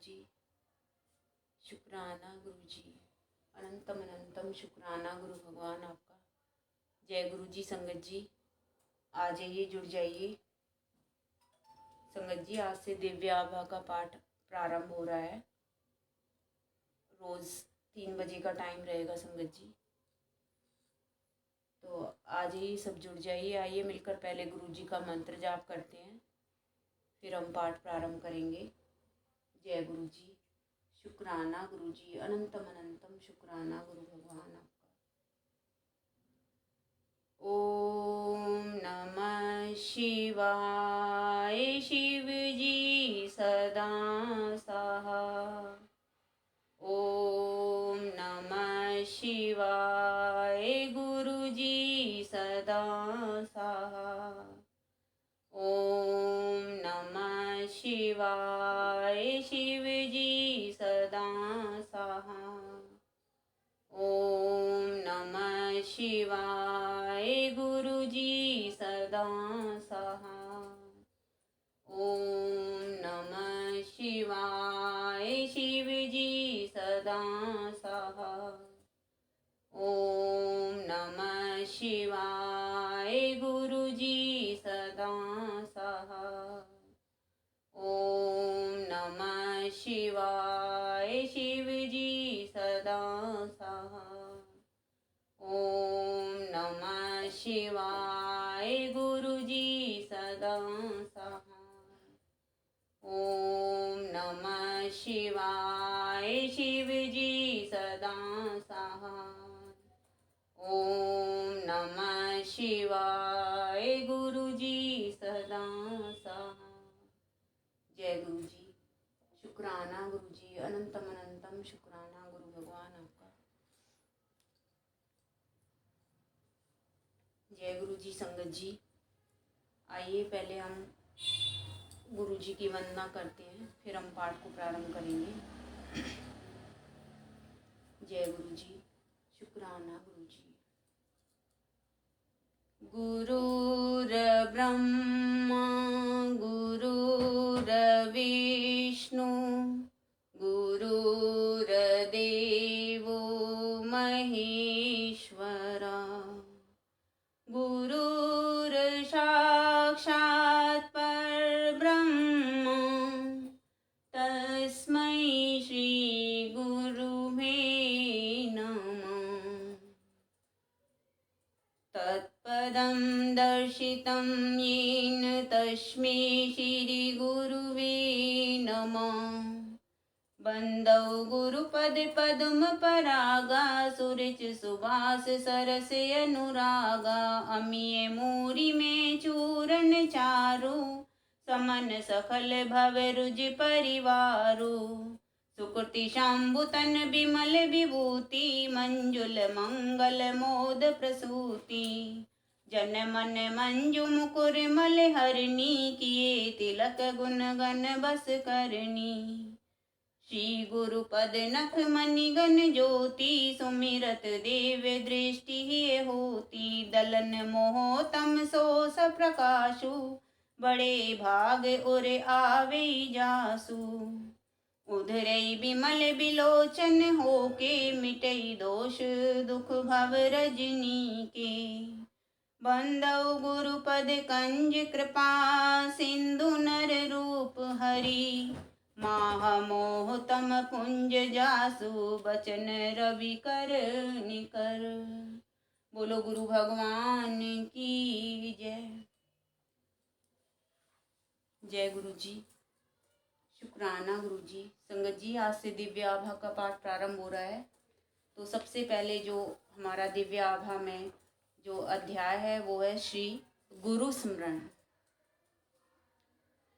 जी, शुक्राना गुरु जी, अनंतम अनंतम शुक्राना गुरु भगवान आपका। जय गुरु जी। संगत जी आ जाइए, जुड़ जाइए। संगत जी आज से दिव्य आभा का पाठ प्रारंभ हो रहा है। रोज़ 3 बजे का टाइम रहेगा संगत जी। तो आ जाइए, सब जुड़ जाइए। आइए मिलकर पहले गुरु जी का मंत्र जाप करते हैं, फिर हम पाठ प्रारंभ करेंगे। जय गुरु जी, शुक्राना गुरु जी, अनंतम अनंतम शुक्राना गुरु भगवान आपका। ओम नमः शिवाय शिव जी सदा सहा। ओम नमः शिवाय गुरु जी सदा सहा। ओम नमः शिवाय शिव जी सदा सहा। ओम नमः शिवाय गुरु जी सदा सहा। ओम नमः शिवाय शिव जी सदा सहा। ओम नमः शिवाय गुरु जी सदा सहा। ओम नमः शिवाय शिव जी सदा सहा। ओम नमः शिवाय गुरु जी सदा सहा। ओम नमः शिवाय शिव जी सदा सहा। ओम नमः शिवाय गुरु जी सदा सहा। जय गुरु जी, शुक्राना गुरु जी, अनंतम अनंतम शुक्राना गुरु भगवान आपका। जय गुरु जी। संगत जी आइए पहले हम गुरु जी की वंदना करते हैं, फिर हम पाठ को प्रारंभ करेंगे। जय गुरु जी, शुक्राना गुरु जी। गुरुर्ब्रह्मा गुरुर्विष्णु गुरुर्देवो महेश्वरा। गुरुर्साक्षात् परब्रह्म तस्मै श्री गुरुवे नमः। तत्पदं दर्शितं येन तस्मै श्री गुरुवे नमः। बंदौ गुरुपद पद्म परागा सुरच सुबास सरस अनुरागा। अमिय मूरि में चूरन चारु समन सखल भव रुज परिवारु। सुकृति शंभुतन विमल विभूति मंजुल मंगल मोद प्रसूति। जन मन मंजु मुकुर मल हरणी किए तिलक गुण गण बस करनी। श्री गुरुपद नख मणिगण ज्योति सुमिरत देव दृष्टि होती। दलन मोह तम सो प्रकाशु बड़े भाग उर आवे जासु। उधरई बिमल बिलोचन होके मिटई दोष दुख भव रजनी के। बंदौ गुरुपद कंज कृपा सिंधु नर रूप हरि। माह मोह तम कुंज जासु बचन रवि कर निकर। बोलो गुरु भगवान की जय। जय गुरु जी, शुक्राना गुरु जी। संगत जी आज से दिव्य आभा का पाठ प्रारंभ हो रहा है। तो सबसे पहले जो हमारा दिव्य आभा में जो अध्याय है वो है श्री गुरु स्मरण।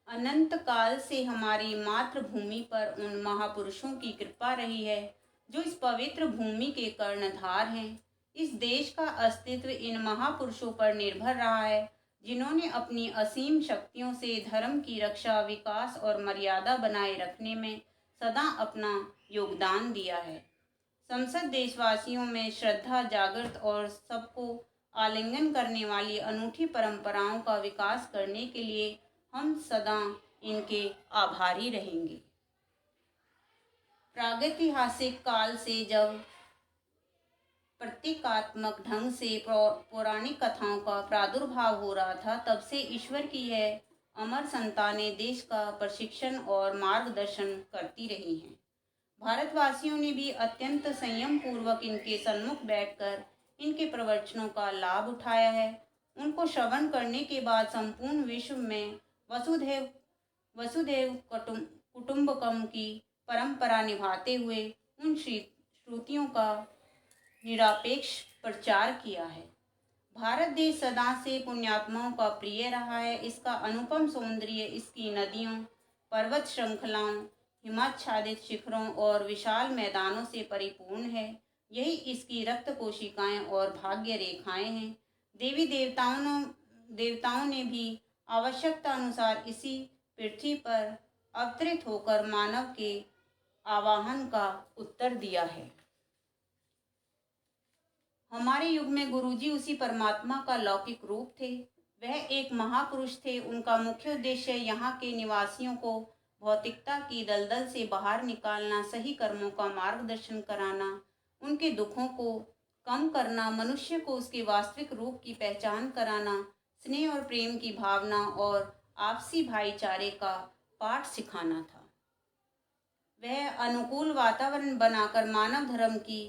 अनंत काल से हमारी मातृभूमि पर उन महापुरुषों की कृपा रही है जो इस पवित्र भूमि के कर्णधार हैं। इस देश का अस्तित्व इन महापुरुषों पर निर्भर रहा है जिन्होंने अपनी असीम शक्तियों से धर्म की रक्षा, विकास और मर्यादा बनाए रखने में सदा अपना योगदान दिया है। संसद देशवासियों में श्रद्धा जागृत और सबको आलिंगन करने वाली अनूठी परंपराओं का विकास करने के लिए हम सदा इनके आभारी रहेंगे। प्रागैतिहासिक काल से जब प्रतीकात्मक ढंग से पौराणिक कथाओं का प्रादुर्भाव हो रहा था, तब से ईश्वर की यह अमर संतानें देश का प्रशिक्षण और मार्गदर्शन करती रही हैं। भारतवासियों ने भी अत्यंत संयम पूर्वक इनके सन्मुख बैठकर इनके प्रवचनों का लाभ उठाया है। उनको श्रवण करने के बाद संपूर्ण विश्व में वसुधैव वसुधैव कुटुंबकम की परंपरा निभाते हुए उन श्रुतियों का निरपेक्ष प्रचार किया है। भारत देश सदा से पुण्यात्माओं का प्रिय रहा है। इसका अनुपम सौंदर्य इसकी नदियों, पर्वत श्रृंखलाओं, हिमाच्छादित शिखरों और विशाल मैदानों से परिपूर्ण है। यही इसकी रक्त कोशिकाएं और भाग्य रेखाएं हैं। देवताओं ने भी आवश्यकता अनुसार इसी पृथ्वी पर अवतरित होकर मानव के आवाहन का उत्तर दिया है। हमारे युग में गुरुजी उसी परमात्मा का लौकिक रूप थे। वह एक महापुरुष थे। उनका मुख्य उद्देश्य यहाँ के निवासियों को भौतिकता की दलदल से बाहर निकालना, सही कर्मों का मार्गदर्शन कराना, उनके दुखों को कम करना, मनुष्य को उसके वास्तविक रूप की पहचान कराना, स्नेह और प्रेम की भावना और आपसी भाईचारे का पाठ सिखाना था। वह अनुकूल वातावरण बनाकर मानव धर्म की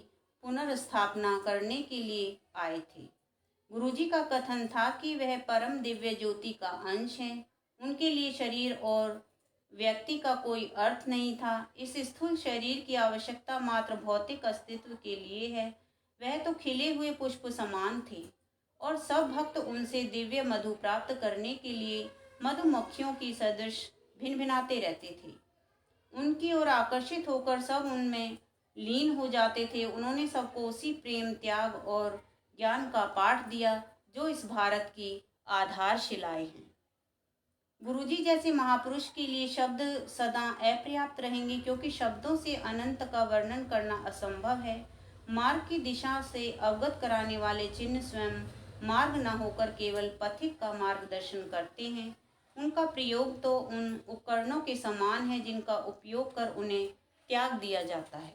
पुनर्स्थापना करने के लिए आए थे। गुरुजी का कथन था कि वह परम दिव्य ज्योति का अंश है। उनके लिए शरीर और व्यक्ति का कोई अर्थ नहीं था। इस स्थूल शरीर की आवश्यकता मात्र भौतिक अस्तित्व के लिए है। वह तो खिले हुए पुष्प समान थे और सब भक्त उनसे दिव्य मधु प्राप्त करने के लिए मधुमक्खियों की सदृश भिनभिनाते रहते थे। उनकी ओर आकर्षित होकर सब उनमें लीन हो जाते थे। उन्होंने सबको उसी प्रेम, त्याग और ज्ञान का पाठ दिया जो इस भारत की आधारशिलाएं हैं। गुरुजी जैसे महापुरुष के लिए शब्द सदा अपर्याप्त रहेंगे, क्योंकि शब्दों से अनंत का वर्णन करना असंभव है। मार्ग की दिशा से अवगत कराने वाले चिन्ह स्वयं मार्ग न होकर केवल पथिक का मार्गदर्शन करते हैं। उनका प्रयोग तो उन उपकरणों के समान है जिनका उपयोग कर उन्हें त्याग दिया जाता है।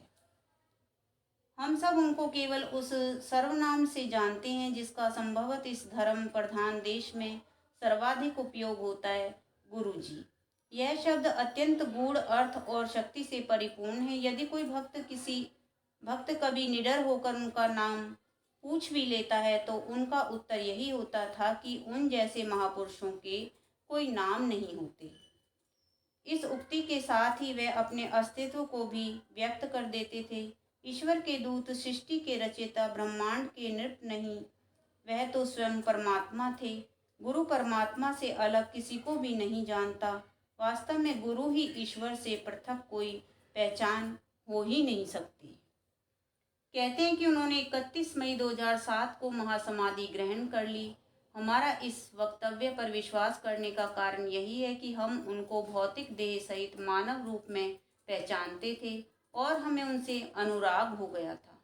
हम सब उनको केवल उस सर्वनाम से जानते हैं जिसका संभवत इस धर्म प्रधान देश में सर्वाधिक उपयोग होता है, गुरुजी। यह शब्द अत्यंत गूढ़ अर्थ और शक्ति से परिपूर्ण है। यदि कोई भक्त कभी निडर होकर उनका नाम पूछ भी लेता है तो उनका उत्तर यही होता था कि उन जैसे महापुरुषों के कोई नाम नहीं होते। इस उक्ति के साथ ही वे अपने अस्तित्व को भी व्यक्त कर देते थे। ईश्वर के दूत, सृष्टि के रचयिता, ब्रह्मांड के नृप नहीं, वह तो स्वयं परमात्मा थे। गुरु परमात्मा से अलग किसी को भी नहीं जानता। वास्तव में गुरु ही ईश्वर से पृथक कोई पहचान हो ही नहीं सकती। कहते हैं कि उन्होंने 31 मई 2007 को महासमाधि ग्रहण कर ली। हमारा इस वक्तव्य पर विश्वास करने का कारण यही है कि हम उनको भौतिक देह सहित मानव रूप में पहचानते थे और हमें उनसे अनुराग हो गया था।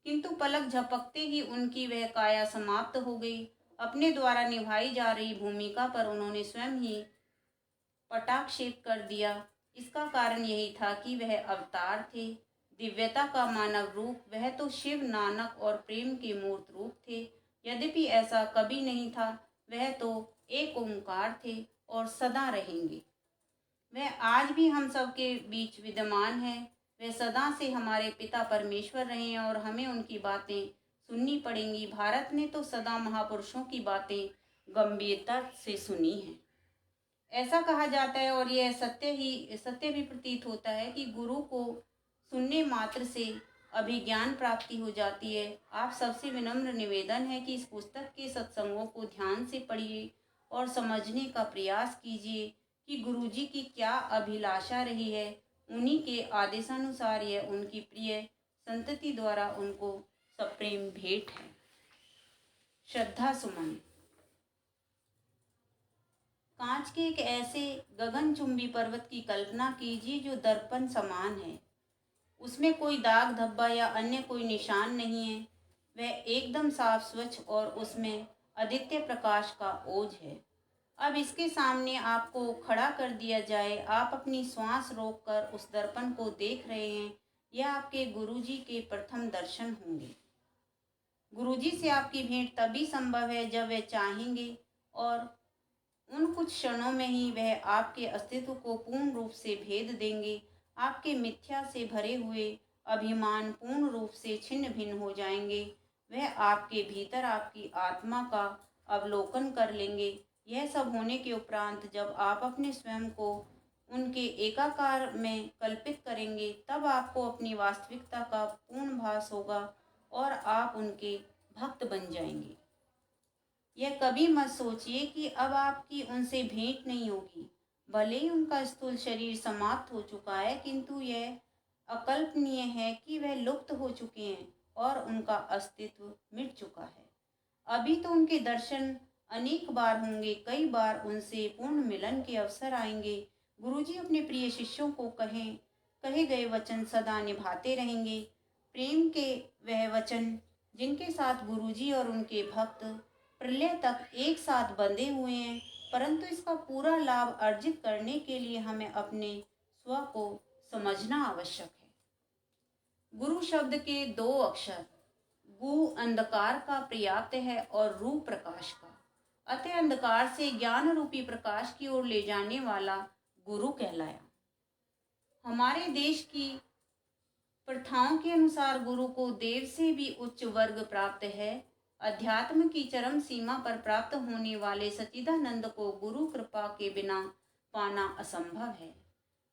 किंतु पलक झपकते ही उनकी वह काया समाप्त हो गई। अपने द्वारा निभाई जा रही भूमिका पर उन्होंने स्वयं ही पटाक्षेप कर दिया। इसका कारण यही था कि वह अवतार थे, दिव्यता का मानव रूप। वह तो शिव, नानक और प्रेम के मूर्त रूप थे। यद्यपि ऐसा कभी नहीं था। वह तो एक ओंकार थे और सदा रहेंगे। वह आज भी हम सब के बीच विद्यमान है। वे सदा से हमारे पिता परमेश्वर रहे हैं और हमें उनकी बातें सुननी पड़ेंगी। भारत ने तो सदा महापुरुषों की बातें गंभीरता से सुनी हैं। ऐसा कहा जाता है और यह सत्य भी प्रतीत होता है कि गुरु को सुनने मात्र से अभिज्ञान प्राप्ति हो जाती है। आप सबसे विनम्र निवेदन है कि इस पुस्तक के सत्संगों को ध्यान से पढ़िए और समझने का प्रयास कीजिए कि गुरुजी की क्या अभिलाषा रही है। उन्हीं के आदेशानुसार यह उनकी प्रिय संतति द्वारा उनको सप्रेम भेंट है। श्रद्धा सुमन। कांच के एक ऐसे गगनचुंबी पर्वत की कल्पना कीजिए जो दर्पण समान है। उसमें कोई दाग धब्बा या अन्य कोई निशान नहीं है। वह एकदम साफ, स्वच्छ और उसमें आदित्य प्रकाश का ओज है। अब इसके सामने आपको खड़ा कर दिया जाए, आप अपनी श्वास रोककर उस दर्पण को देख रहे हैं, यह आपके गुरुजी के प्रथम दर्शन होंगे। गुरुजी से आपकी भेंट तभी संभव है जब वे चाहेंगे, और उन कुछ क्षणों में ही वह आपके अस्तित्व को पूर्ण रूप से भेद देंगे। आपके मिथ्या से भरे हुए अभिमान पूर्ण रूप से छिन्न भिन्न हो जाएंगे। वह आपके भीतर आपकी आत्मा का अवलोकन कर लेंगे। यह सब होने के उपरांत जब आप अपने स्वयं को उनके एकाकार में कल्पित करेंगे, तब आपको अपनी वास्तविकता का पूर्ण भास होगा और आप उनके भक्त बन जाएंगे। यह कभी मत सोचिए कि अब आपकी उनसे भेंट नहीं होगी। भले ही उनका स्थूल शरीर समाप्त हो चुका है, किंतु यह अकल्पनीय है कि वह लुप्त हो चुके हैं और उनका अस्तित्व मिट चुका है। अभी तो उनके दर्शन अनेक बार होंगे, कई बार उनसे पूर्ण मिलन के अवसर आएंगे। गुरुजी अपने प्रिय शिष्यों को कहे गए वचन सदा निभाते रहेंगे। प्रेम के वह वचन जिनके साथ गुरुजी और उनके भक्त प्रलय तक एक साथ बंधे हुए हैं, परंतु इसका पूरा लाभ अर्जित करने के लिए हमें अपने स्व को समझना आवश्यक है। गुरु शब्द के दो अक्षर गु अंधकार का पर्याप्त है और रू प्रकाश का। अतः अंधकार से ज्ञान रूपी प्रकाश की ओर ले जाने वाला गुरु कहलाया। हमारे देश की प्रथाओं के अनुसार गुरु को देव से भी उच्च वर्ग प्राप्त है। अध्यात्म की चरम सीमा पर प्राप्त होने वाले सच्चिदानंद को गुरु कृपा के बिना पाना असंभव है।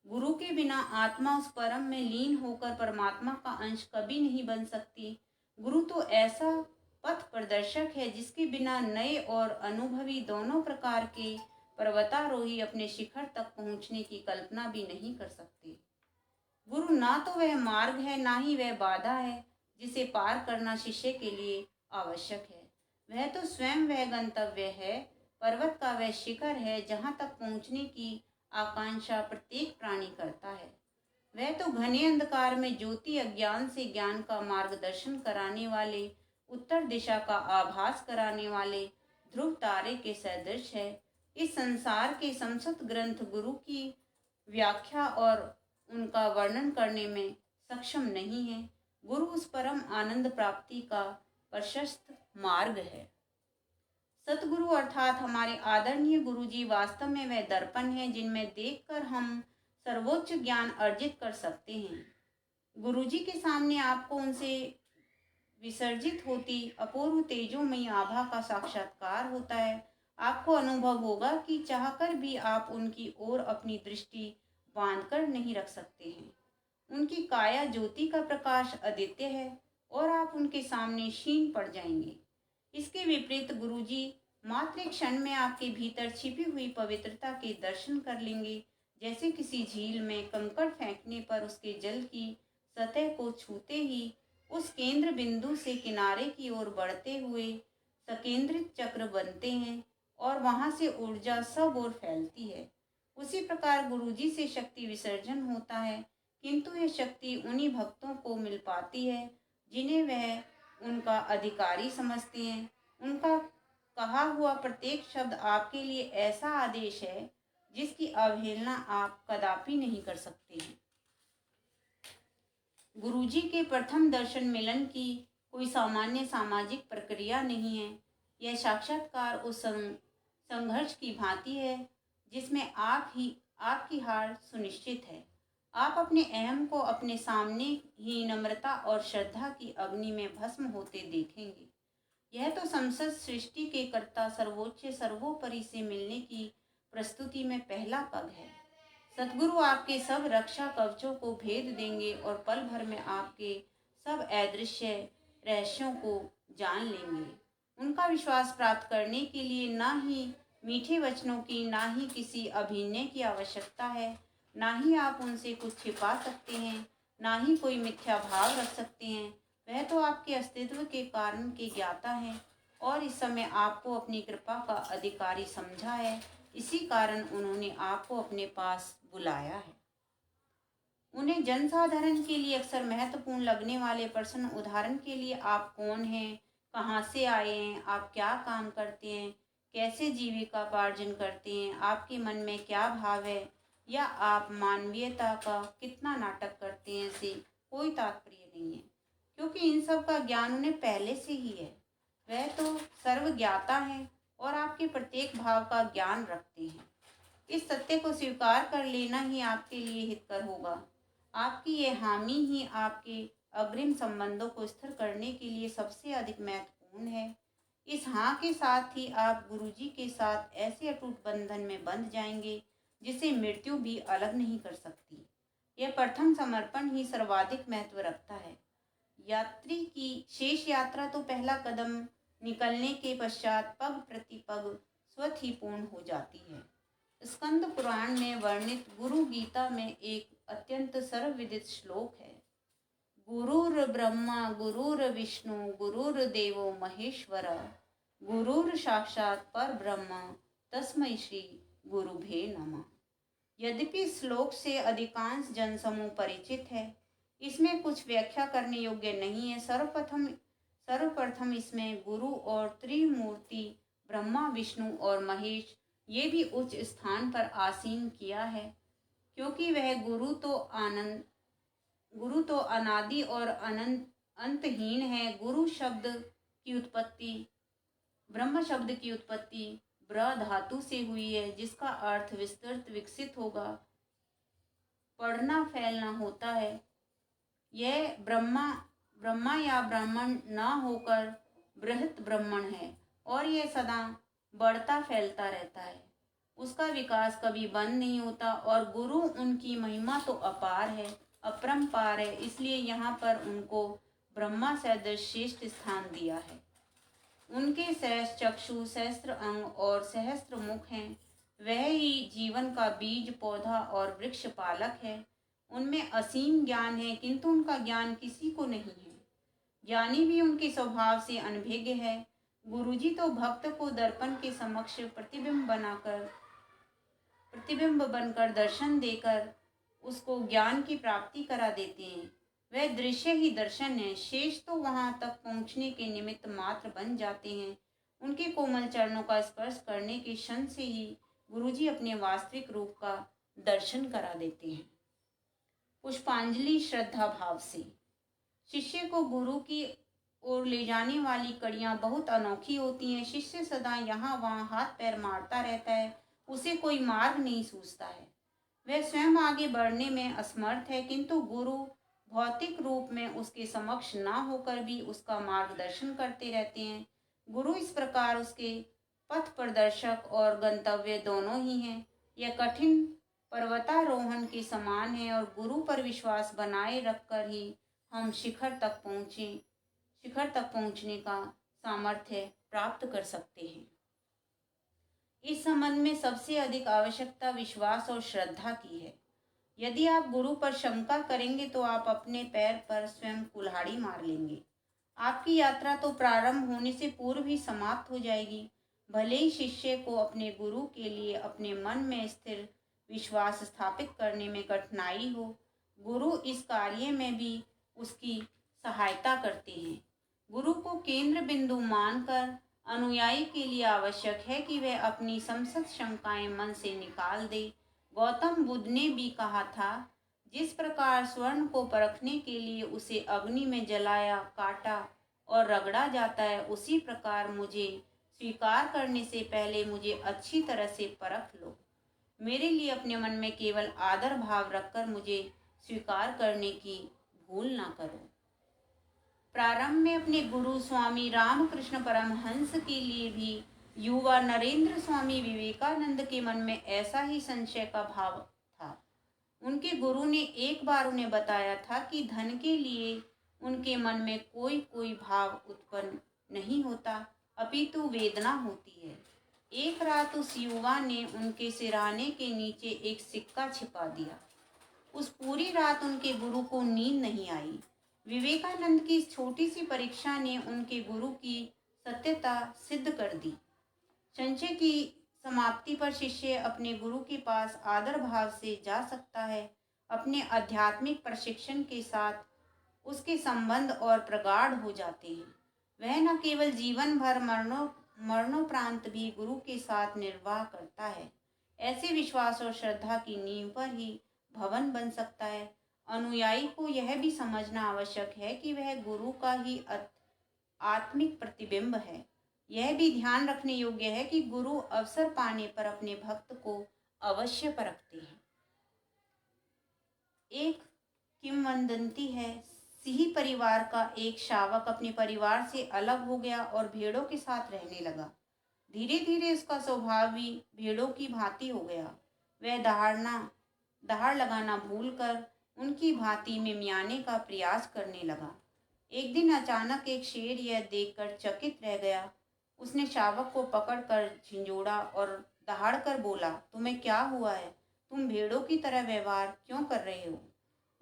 गुरु के बिना आत्मा उस परम में लीन होकर परमात्मा का अंश कभी नहीं बन सकती। गुरु तो ऐसा पथ प्रदर्शक है जिसके बिना नए और अनुभवी दोनों प्रकार के पर्वतारोही अपने शिखर तक पहुंचने की कल्पना भी नहीं कर सकते। गुरु ना तो वह मार्ग है, ना ही वह बाधा है जिसे पार करना शिष्य के लिए आवश्यक है। वह तो स्वयं वह गंतव्य है, पर्वत का वह शिखर है जहाँ तक पहुँचने की आकांक्षा प्रत्येक प्राणी करता है। वह तो घने अंधकार में ज्योति अज्ञान से ज्ञान का मार्गदर्शन कराने वाले, उत्तर दिशा का आभास कराने वाले ध्रुव तारे के सदृश है। इस संसार के समस्त ग्रंथ गुरु की व्याख्या और उनका वर्णन करने में सक्षम नहीं है। गुरु उस परम आनंद प्राप्ति का प्रशस्त मार्ग है। सतगुरु अर्थात हमारे आदरणीय गुरुजी वास्तव में वह दर्पण है जिनमें देखकर हम सर्वोच्च ज्ञान अर्जित कर सकते हैं। गुरुजी के सामने आपको उनसे विसर्जित होती अपूर्व तेजोमयी आभा का साक्षात्कार होता है। आपको अनुभव होगा कि चाहकर भी आप उनकी ओर अपनी दृष्टि बांधकर नहीं रख सकते हैं। उनकी काया ज्योति का प्रकाश अद्वितीय है और आप उनके सामने क्षीण पड़ जाएंगे। इसके विपरीत गुरुजी मात्र एक क्षण में आपके भीतर छिपी हुई पवित्रता के दर्शन कर लेंगे। जैसे किसी झील में कंकड़ फेंकने पर उसके जल की सतह को छूते ही उस केंद्र बिंदु से किनारे की ओर बढ़ते हुए सकेंद्रित चक्र बनते हैं और वहां से ऊर्जा सब ओर फैलती है। उसी प्रकार गुरुजी से शक्ति विसर्जन होता है, किंतु यह शक्ति उन्हीं भक्तों को मिल पाती है जिन्हें वह उनका अधिकारी समझते हैं। उनका कहा हुआ प्रत्येक शब्द आपके लिए ऐसा आदेश है जिसकी अवहेलना आप कदापि नहीं कर सकते हैं। गुरुजी के प्रथम दर्शन मिलन की कोई सामान्य सामाजिक प्रक्रिया नहीं है। यह साक्षात्कार उस संघर्ष की भांति है जिसमें आपकी हार सुनिश्चित है। आप अपने अहम को अपने सामने ही नम्रता और श्रद्धा की अग्नि में भस्म होते देखेंगे। यह तो समस्त सृष्टि के कर्ता सर्वोच्च सर्वोपरि से मिलने की प्रस्तुति में पहला पग है। सतगुरु आपके सब रक्षा कवचों को भेद देंगे और पल भर में आपके सब अदृश्य रहस्यों को जान लेंगे। उनका विश्वास प्राप्त करने के लिए ना ही मीठे वचनों की, ना ही किसी अभिनय की आवश्यकता है, ना ही आप उनसे कुछ छिपा सकते हैं, ना ही कोई मिथ्या भाव रख सकते हैं। वह तो आपके अस्तित्व के कारण के ज्ञाता है और इस समय आपको अपनी कृपा का अधिकारी समझा है। इसी कारण उन्होंने आपको अपने पास बुलाया है। उन्हें जनसाधारण के लिए अक्सर महत्वपूर्ण लगने वाले प्रश्न, उदाहरण के लिए आप कौन हैं, कहाँ से आए हैं, आप क्या काम करते हैं, कैसे जीविकापार्जन करते हैं, आपके मन में क्या भाव है, या आप मानवीयता का कितना नाटक करते हैं, से कोई तात्पर्य नहीं है, क्योंकि इन सब का ज्ञान उन्हें पहले से ही है। वह तो सर्वज्ञाता है और आपके प्रत्येक भाव का ज्ञान रखते हैं। इस सत्य को स्वीकार कर लेना ही आपके लिए हितकर होगा। आपकी ये हामी ही आपके अग्रिम संबंधों को स्थिर करने के लिए सबसे अधिक महत्वपूर्ण है। इस हाँ के साथ ही आप गुरुजी के साथ ऐसे अटूट बंधन में बंध जाएंगे जिसे मृत्यु भी अलग नहीं कर सकती। यह प्रथम समर्पण ही सर्वाधिक महत्व रखता है। यात्री की शेष यात्रा तो पहला कदम निकलने के पश्चात पग प्रति पग स्वतः ही पूर्ण हो जाती है। स्कंद पुराण में वर्णित गुरु गीता में एक अत्यंत सर्वविदित श्लोक है। गुरुर ब्रह्मा गुरुर्विष्णु गुरुर्देवो महेश्वर गुरुर साक्षात पर ब्रह्म तस्मै श्री गुरुभे नमः। यद्यपि श्लोक से अधिकांश जनसमूह परिचित है, इसमें कुछ व्याख्या करने योग्य नहीं है। सर्वप्रथम इसमें गुरु और त्रिमूर्ति ब्रह्मा विष्णु और महेश ये भी उच्च स्थान पर आसीन किया है, क्योंकि वह गुरु तो अनादि और अनंत अंतहीन है। ब्रह्म शब्द की उत्पत्ति ब्र धातु से हुई है, जिसका अर्थ विस्तृत विकसित होगा, पढ़ना फैलना होता है। यह ब्रह्मा या ब्राह्मण न होकर बृहत ब्रह्मण है और यह सदा बढ़ता फैलता रहता है। उसका विकास कभी बंद नहीं होता और गुरु उनकी महिमा तो अपार है, अपरंपार है, इसलिए यहाँ पर उनको ब्रह्मा सदृश श्रेष्ठ स्थान दिया है। उनके सहस्त्र चक्षु, सहस्त्र अंग और सहस्त्र मुख हैं। वह ही जीवन का बीज, पौधा और वृक्ष पालक है। उनमें असीम ज्ञान है, किंतु उनका ज्ञान किसी को नहीं है। ज्ञानी भी उनके स्वभाव से अनभिज्ञ है। गुरुजी तो भक्त को दर्पण के समक्ष प्रतिबिंब बनकर दर्शन देकर उसको ज्ञान की प्राप्ति करा देते हैं। वह दृश्य ही दर्शन है, शेष तो वहां तक पहुंचने के निमित्त मात्र बन जाते हैं। उनके कोमल चरणों का स्पर्श करने के क्षण से ही गुरुजी अपने वास्तविक रूप का दर्शन करा देते हैं। पुष्पांजलि श्रद्धा भाव से। शिष्य को गुरु की ओर ले जाने वाली कड़ियां बहुत अनोखी होती हैं। शिष्य सदा यहाँ वहाँ हाथ पैर मारता रहता है, उसे कोई मार्ग नहीं सूझता है। वह स्वयं आगे बढ़ने में असमर्थ है, किंतु गुरु भौतिक रूप में उसके समक्ष न होकर भी उसका मार्गदर्शन करते रहते हैं। गुरु इस प्रकार उसके पथ प्रदर्शक और गंतव्य दोनों ही हैं। यह कठिन पर्वतारोहण के समान है और गुरु पर विश्वास बनाए रखकर ही हम शिखर तक पहुंचने का सामर्थ्य प्राप्त कर सकते हैं। इस संबंध में सबसे अधिक आवश्यकता विश्वास और श्रद्धा की है। यदि आप गुरु पर शंका करेंगे तो आप अपने पैर पर स्वयं कुल्हाड़ी मार लेंगे। आपकी यात्रा तो प्रारंभ होने से पूर्व ही समाप्त हो जाएगी। भले ही शिष्य को अपने गुरु के लिए अपने मन में स्थिर विश्वास स्थापित करने में कठिनाई हो, गुरु इस कार्य में भी उसकी सहायता करते हैं। गुरु को केंद्र बिंदु मानकर अनुयायी के लिए आवश्यक है कि वह अपनी समस्त शंकाएं मन से निकाल दे। गौतम बुद्ध ने भी कहा था, जिस प्रकार स्वर्ण को परखने के लिए उसे अग्नि में जलाया, काटा और रगड़ा जाता है, उसी प्रकार मुझे स्वीकार करने से पहले मुझे अच्छी तरह से परख लो। मेरे लिए अपने मन में केवल आदर भाव रखकर मुझे स्वीकार करने की भूल ना करो। प्रारंभ में अपने गुरु स्वामी रामकृष्ण परमहंस के लिए भी युवा नरेंद्र स्वामी विवेकानंद के मन में ऐसा ही संशय का भाव था। उनके गुरु ने एक बार उन्हें बताया था कि धन के लिए उनके मन में कोई भाव उत्पन्न नहीं होता, अपितु वेदना होती है। एक रात उस युवा ने उनके सिरहाने के नीचे एक सिक्का छिपा दिया। उस पूरी रात उनके गुरु को नींद नहीं आई। विवेकानंद की इस छोटी सी परीक्षा ने उनके गुरु की सत्यता सिद्ध कर दी। संशय की समाप्ति पर शिष्य अपने गुरु के पास आदर भाव से जा सकता है। अपने आध्यात्मिक प्रशिक्षण के साथ उसके संबंध और प्रगाढ़ हो जाते हैं। वह न केवल जीवन भर मरणोपरांत भी गुरु के साथ निर्वाह करता है। ऐसे विश्वास और श्रद्धा की नींव पर ही भवन बन सकता है। अनुयायी को यह भी समझना आवश्यक है कि वह गुरु का ही आत्मिक प्रतिबिंब है। यह भी ध्यान रखने योग्य है कि गुरु अवसर पाने पर अपने भक्त को अवश्य परखते हैं। एक किंवदंती है, सिंह परिवार का एक शावक अपने परिवार से अलग हो गया और भेड़ों के साथ रहने लगा। धीरे धीरे उसका स्वभाव भी भेड़ों की भांति हो गया। वह दहाड़ लगाना भूलकर उनकी भांति में मियाने का प्रयास करने लगा। एक दिन अचानक एक शेर यह देखकर चकित रह गया। उसने शावक को पकड़कर झिंझोड़ा और दहाड़कर बोला, तुम्हें क्या हुआ है? तुम भेड़ों की तरह व्यवहार क्यों कर रहे हो?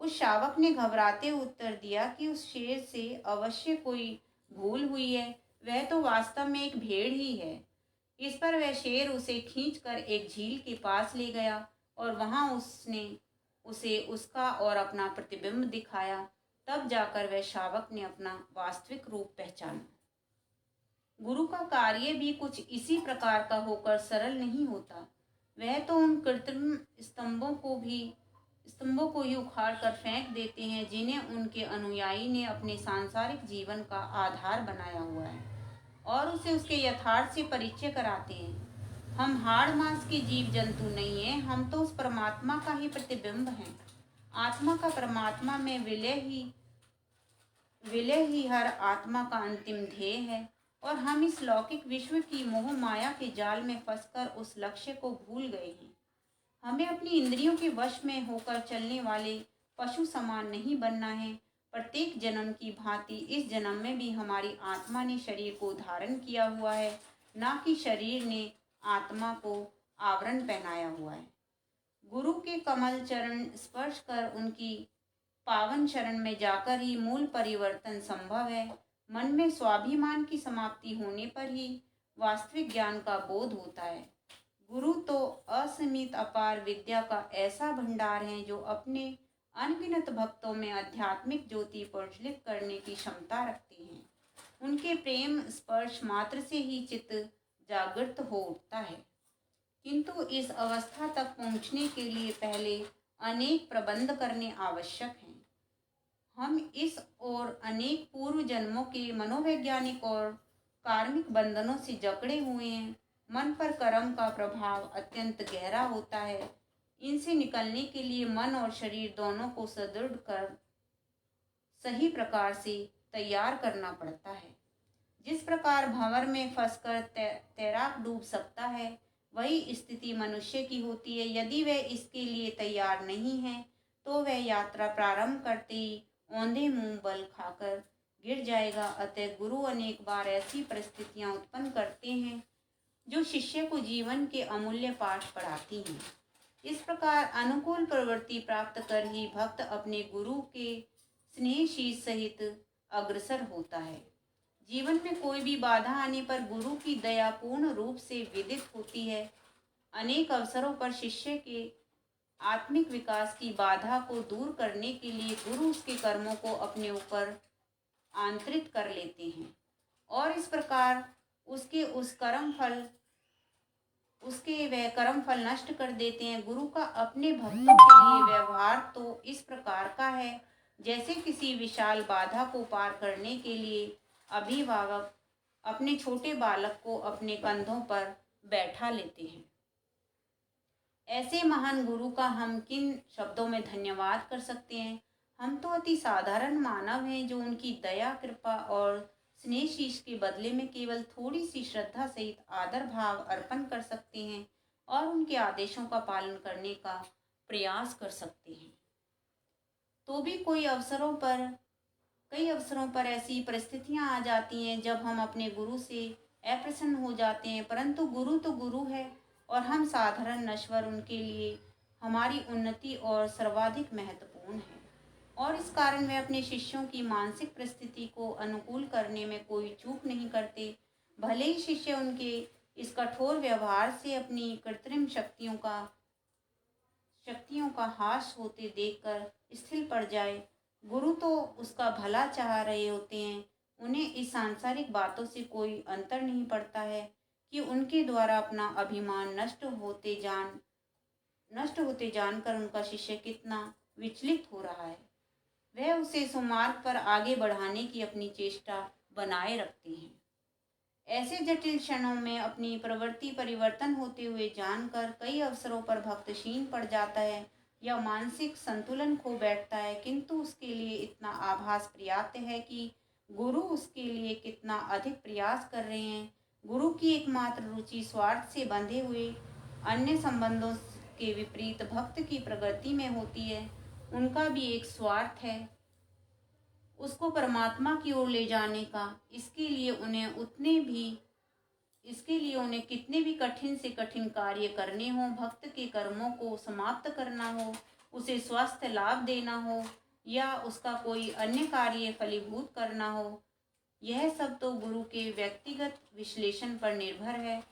उस शावक ने घबराते उत्तर दिया कि उस शेर से अवश्य कोई भूल हुई है, वह तो वास्तव में एक भेड़ ही है। इस पर वह शेर उसे खींचकर एक झील के पास ले गया और वहां उसने उसे उसका और अपना प्रतिबिंब दिखाया। तब जाकर वह शावक ने अपना वास्तविक रूप पहचाना। गुरु का कार्य भी कुछ इसी प्रकार का होकर सरल नहीं होता। वह तो उन कृत्रिम स्तंभों को ही उखाड़ कर फेंक देते हैं जिन्हें उनके अनुयायी ने अपने सांसारिक जीवन का आधार बनाया हुआ है, और उसे उसके यथार्थ से परिचय कराते हैं। हम हाड़ मांस के जीव जंतु नहीं हैं, हम तो उस परमात्मा का ही प्रतिबिंब हैं। आत्मा का परमात्मा में विलय ही हर आत्मा का अंतिम ध्येय है, और हम इस लौकिक विश्व की मोह माया के जाल में फंसकर उस लक्ष्य को भूल गए हैं। हमें अपनी इंद्रियों के वश में होकर चलने वाले पशु समान नहीं बनना है। प्रत्येक जन्म की भांति इस जन्म में भी हमारी आत्मा ने शरीर को धारण किया हुआ है, ना कि शरीर ने आत्मा को आवरण पहनाया हुआ है। गुरु के कमल चरण स्पर्श कर उनकी पावन शरण में जाकर ही मूल परिवर्तन संभव है। मन में स्वाभिमान की समाप्ति होने पर ही वास्तविक ज्ञान का बोध होता है। गुरु तो असीमित अपार विद्या का ऐसा भंडार है जो अपने अनगिनत भक्तों में आध्यात्मिक ज्योति प्रज्वलित करने की क्षमता रखते हैं। उनके प्रेम स्पर्श मात्र से ही चित्त जागृत हो उठता है, किंतु इस अवस्था तक पहुंचने के लिए पहले अनेक प्रबंध करने आवश्यक हैं। हम इस और अनेक पूर्व जन्मों के मनोवैज्ञानिक और कार्मिक बंधनों से जकड़े हुए हैं। मन पर कर्म का प्रभाव अत्यंत गहरा होता है। इनसे निकलने के लिए मन और शरीर दोनों को सुदृढ़ कर सही प्रकार से तैयार करना पड़ता है। जिस प्रकार भंवर में फंसकर तैराक डूब सकता है, वही स्थिति मनुष्य की होती है। यदि वह इसके लिए तैयार नहीं है तो वह यात्रा प्रारंभ करते ही औंधे मुंह बल खाकर गिर जाएगा। अतः गुरु अनेक बार ऐसी परिस्थितियां उत्पन्न करते हैं जो शिष्य को जीवन के अमूल्य पाठ पढ़ाती हैं। इस प्रकार अनुकूल प्रवृत्ति प्राप्त कर ही भक्त अपने गुरु के स्नेह शीश सहित अग्रसर होता है। जीवन में कोई भी बाधा आने पर गुरु की दया पूर्ण रूप से विदित होती है। अनेक अवसरों पर शिष्य के आत्मिक विकास की बाधा को दूर करने के लिए गुरु उसके कर्मों को अपने ऊपर आंतरित कर लेते हैं और इस प्रकार वह कर्म फल नष्ट कर देते हैं। गुरु का अपने भक्तों के लिए व्यवहार तो इस प्रकार का है जैसे किसी विशाल बाधा को पार करने के लिए अभिभावक अपने छोटे बालक को अपने कंधों पर बैठा लेते हैं। ऐसे महान गुरु का हम किन शब्दों में धन्यवाद कर सकते हैं। हम तो अति साधारण मानव हैं जो उनकी दया, कृपा और स्नेह शीश के बदले में केवल थोड़ी सी श्रद्धा सहित आदर भाव अर्पण कर सकते हैं और उनके आदेशों का पालन करने का प्रयास कर सकते हैं। तो भी कई अवसरों पर ऐसी परिस्थितियां आ जाती हैं जब हम अपने गुरु से अप्रसन्न हो जाते हैं, परंतु गुरु तो गुरु है और हम साधारण नश्वर उनके लिए हमारी उन्नति और सर्वाधिक महत्वपूर्ण है, और इस कारण वे अपने शिष्यों की मानसिक परिस्थिति को अनुकूल करने में कोई चूक नहीं करते। भले ही शिष्य उनके इस कठोर व्यवहार से अपनी कृत्रिम शक्तियों का हास होते देखकर स्थिर पड़ जाए, गुरु तो उसका भला चाह रहे होते हैं। उन्हें इस सांसारिक बातों से कोई अंतर नहीं पड़ता है कि उनके द्वारा अपना अभिमान नष्ट होते जानकर उनका शिष्य कितना विचलित हो रहा है। वह उसे सुमार्ग पर आगे बढ़ाने की अपनी चेष्टा बनाए रखते हैं। ऐसे जटिल क्षणों में अपनी प्रवृत्ति परिवर्तन होते हुए जानकर कई अवसरों पर भक्त क्षीण पड़ जाता है या मानसिक संतुलन खो बैठता है, किंतु उसके लिए इतना आभास पर्याप्त है कि गुरु उसके लिए कितना अधिक प्रयास कर रहे हैं। गुरु की एकमात्र रुचि स्वार्थ से बंधे हुए अन्य संबंधों के विपरीत भक्त की प्रगति में होती है। उनका भी एक स्वार्थ है, उसको परमात्मा की ओर ले जाने का। इसके लिए उन्हें कितने भी कठिन से कठिन कार्य करने हो, भक्त के कर्मों को समाप्त करना हो, उसे स्वास्थ्य लाभ देना हो या उसका कोई अन्य कार्य फलीभूत करना हो, यह सब तो गुरु के व्यक्तिगत विश्लेषण पर निर्भर है।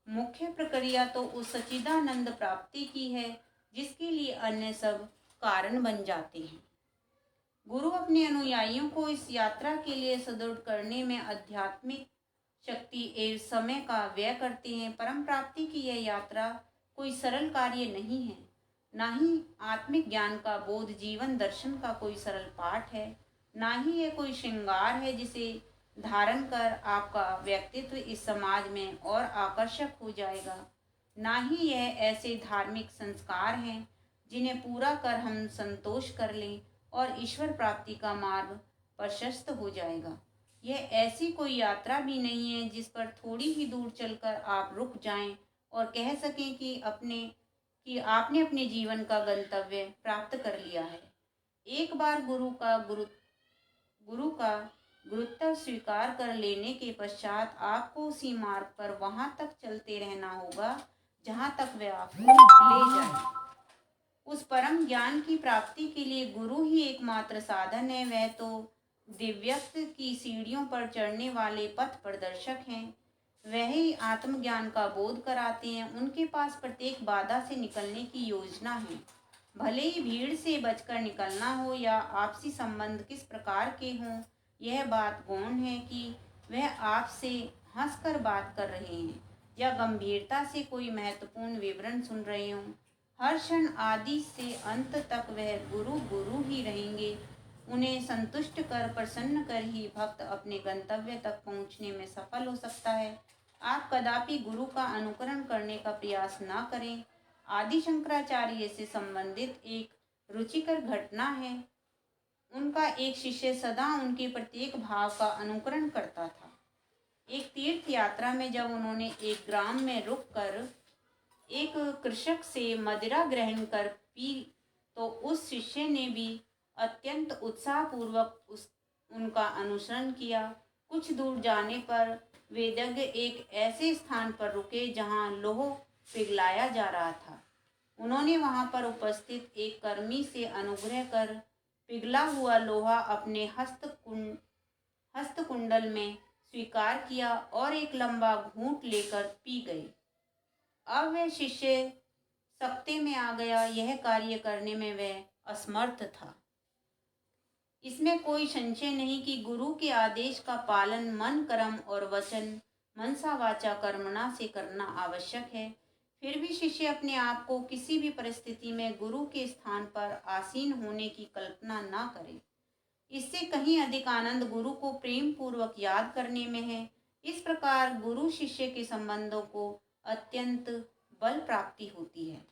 मुख्य प्रक्रिया तो उस सच्चिदानंद प्राप्ति की है जिसके लिए अन्य सब कारण बन जाते हैं। गुरु अपने अनुयायियों को इस यात्रा के लिए सुदृढ़ करने में आध्यात्मिक शक्ति एवं समय का व्यय करते हैं। परम प्राप्ति की यह यात्रा कोई सरल कार्य नहीं है, ना ही आत्मिक ज्ञान का बोध जीवन दर्शन का कोई सरल पाठ है, ना ही यह कोई श्रृंगार है जिसे धारण कर आपका व्यक्तित्व इस समाज में और आकर्षक हो जाएगा, ना ही यह ऐसे धार्मिक संस्कार हैं जिन्हें पूरा कर हम संतोष कर लें और ईश्वर प्राप्ति का मार्ग प्रशस्त हो जाएगा। यह ऐसी कोई यात्रा भी नहीं है जिस पर थोड़ी ही दूर चलकर आप रुक जाएं और कह सकें कि आपने अपने जीवन का गंतव्य प्राप्त कर लिया है। एक बार गुरु का गुरुत्व स्वीकार कर लेने के पश्चात आपको उसी मार्ग पर वहां तक चलते रहना होगा जहां तक वह आपको ले जाए। उस परम ज्ञान की प्राप्ति के लिए गुरु ही एकमात्र साधन है। वह तो दिव्यत्व की सीढ़ियों पर चढ़ने वाले पथ प्रदर्शक हैं। वह ही आत्मज्ञान का बोध कराते हैं। उनके पास प्रत्येक बाधा से निकलने की योजना है। भले ही भीड़ से बचकर निकलना हो या आपसी संबंध किस प्रकार के हों, यह बात गौण है कि वह आपसे हंसकर बात कर रहे हैं या गंभीरता से कोई महत्वपूर्ण विवरण सुन रहे हों। हर क्षण आदि से अंत तक वह गुरु गुरु ही रहेंगे। उन्हें संतुष्ट कर प्रसन्न कर ही भक्त अपने गंतव्य तक पहुंचने में सफल हो सकता है। आप कदापि गुरु का अनुकरण करने का प्रयास न करें। आदि शंकराचार्य से संबंधित एक रुचिकर घटना है। उनका एक शिष्य सदा उनके प्रत्येक भाव का अनुकरण करता था। एक तीर्थ यात्रा में जब उन्होंने एक ग्राम में रुककर एक कृषक से मदिरा ग्रहण कर पी तो उस शिष्य ने भी अत्यंत उत्साहपूर्वक उनका अनुसरण किया। कुछ दूर जाने पर वेदज्ञ एक ऐसे स्थान पर रुके जहां लोह पिघलाया जा रहा था। उन्होंने वहां पर उपस्थित एक कर्मी से अनुग्रह कर पिघला हुआ लोहा अपने हस्तकुंडल में स्वीकार किया और एक लंबा घूंट लेकर पी गए। अब वह शिष्य सकते में आ गया। यह कार्य करने में वह असमर्थ था। इसमें कोई संशय नहीं कि गुरु के आदेश का पालन मन कर्म और वचन मनसा वाचा कर्मणा से करना आवश्यक है। फिर भी शिष्य अपने आप को किसी भी परिस्थिति में गुरु के स्थान पर आसीन होने की कल्पना न करे। इससे कहीं अधिक आनंद गुरु को प्रेम पूर्वक याद करने में है। इस प्रकार गुरु शिष्य के संबंधों को अत्यंत बल प्राप्ति होती है।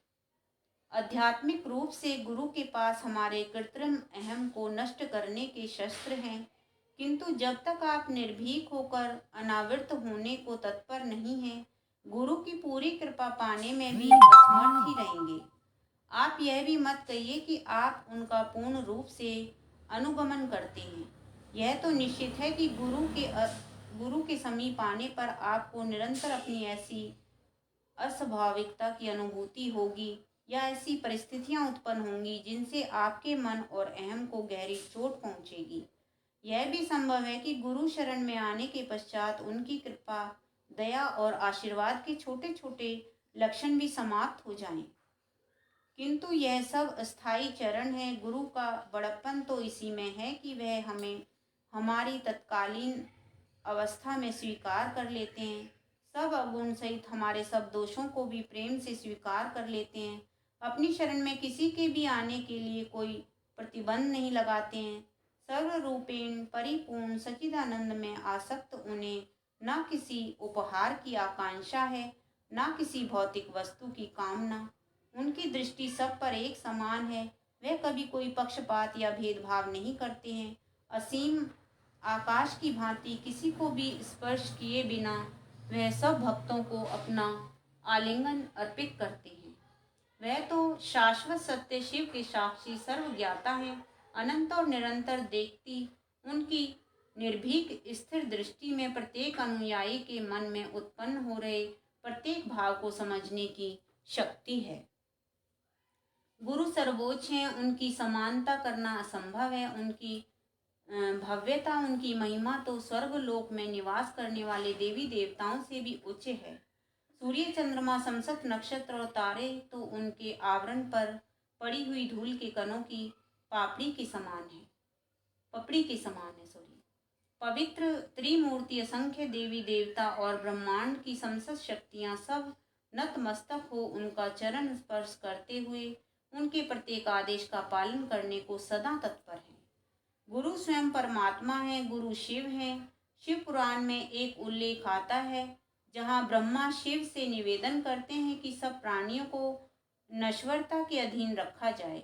आध्यात्मिक रूप से गुरु के पास हमारे कृत्रिम अहम को नष्ट करने के शस्त्र हैं, किंतु जब तक आप निर्भीक होकर अनावृत होने को तत्पर नहीं हैं, गुरु की पूरी कृपा पाने में भी असमर्थ ही रहेंगे। आप यह भी मत कहिए कि आप उनका पूर्ण रूप से अनुगमन करते हैं। यह तो निश्चित है कि गुरु के समीप आने पर आपको निरंतर अपनी ऐसी अस्वाभाविकता की अनुभूति होगी या ऐसी परिस्थितियां उत्पन्न होंगी जिनसे आपके मन और अहम को गहरी चोट पहुंचेगी। यह भी संभव है कि गुरु शरण में आने के पश्चात उनकी कृपा, दया और आशीर्वाद के छोटे छोटे लक्षण भी समाप्त हो जाएं, किंतु यह सब अस्थायी चरण है। गुरु का बड़प्पन तो इसी में है कि वह हमारी तत्कालीन अवस्था में स्वीकार कर लेते हैं। सब अवगुण सहित हमारे सब दोषों को भी प्रेम से स्वीकार कर लेते हैं। अपनी शरण में किसी के भी आने के लिए कोई प्रतिबंध नहीं लगाते हैं। सर्वरूपेण परिपूर्ण सच्चिदानंद में आसक्त उन्हें न किसी उपहार की आकांक्षा है, न किसी भौतिक वस्तु की कामना। उनकी दृष्टि सब पर एक समान है। वह कभी कोई पक्षपात या भेदभाव नहीं करते हैं। असीम आकाश की भांति किसी को भी स्पर्श किए बिना वह सब भक्तों को अपना आलिंगन अर्पित करते हैं। वह तो शाश्वत सत्य शिव के साक्षी सर्वज्ञाता हैं। अनंत और निरंतर देखती उनकी निर्भीक स्थिर दृष्टि में प्रत्येक अनुयायी के मन में उत्पन्न हो रहे प्रत्येक भाव को समझने की शक्ति है। गुरु सर्वोच्च हैं, उनकी समानता करना असंभव है। उनकी भव्यता, उनकी महिमा तो स्वर्ग लोक में निवास करने वाले देवी देवताओं से भी उच्च है। सूर्य, चंद्रमा, समसत नक्षत्र और तारे तो उनके आवरण पर पड़ी हुई धूल के कणों की पपड़ी के समान है। पवित्र त्रिमूर्ति, असंख्य देवी देवता और ब्रह्मांड की समस्त शक्तियां सब नतमस्तक हो उनका चरण स्पर्श करते हुए उनके प्रत्येक आदेश का पालन करने को सदा तत्पर है। गुरु स्वयं परमात्मा है, गुरु शिव है। शिव पुराण में एक उल्लेख आता है जहाँ ब्रह्मा शिव से निवेदन करते हैं कि सब प्राणियों को नश्वरता के अधीन रखा जाए,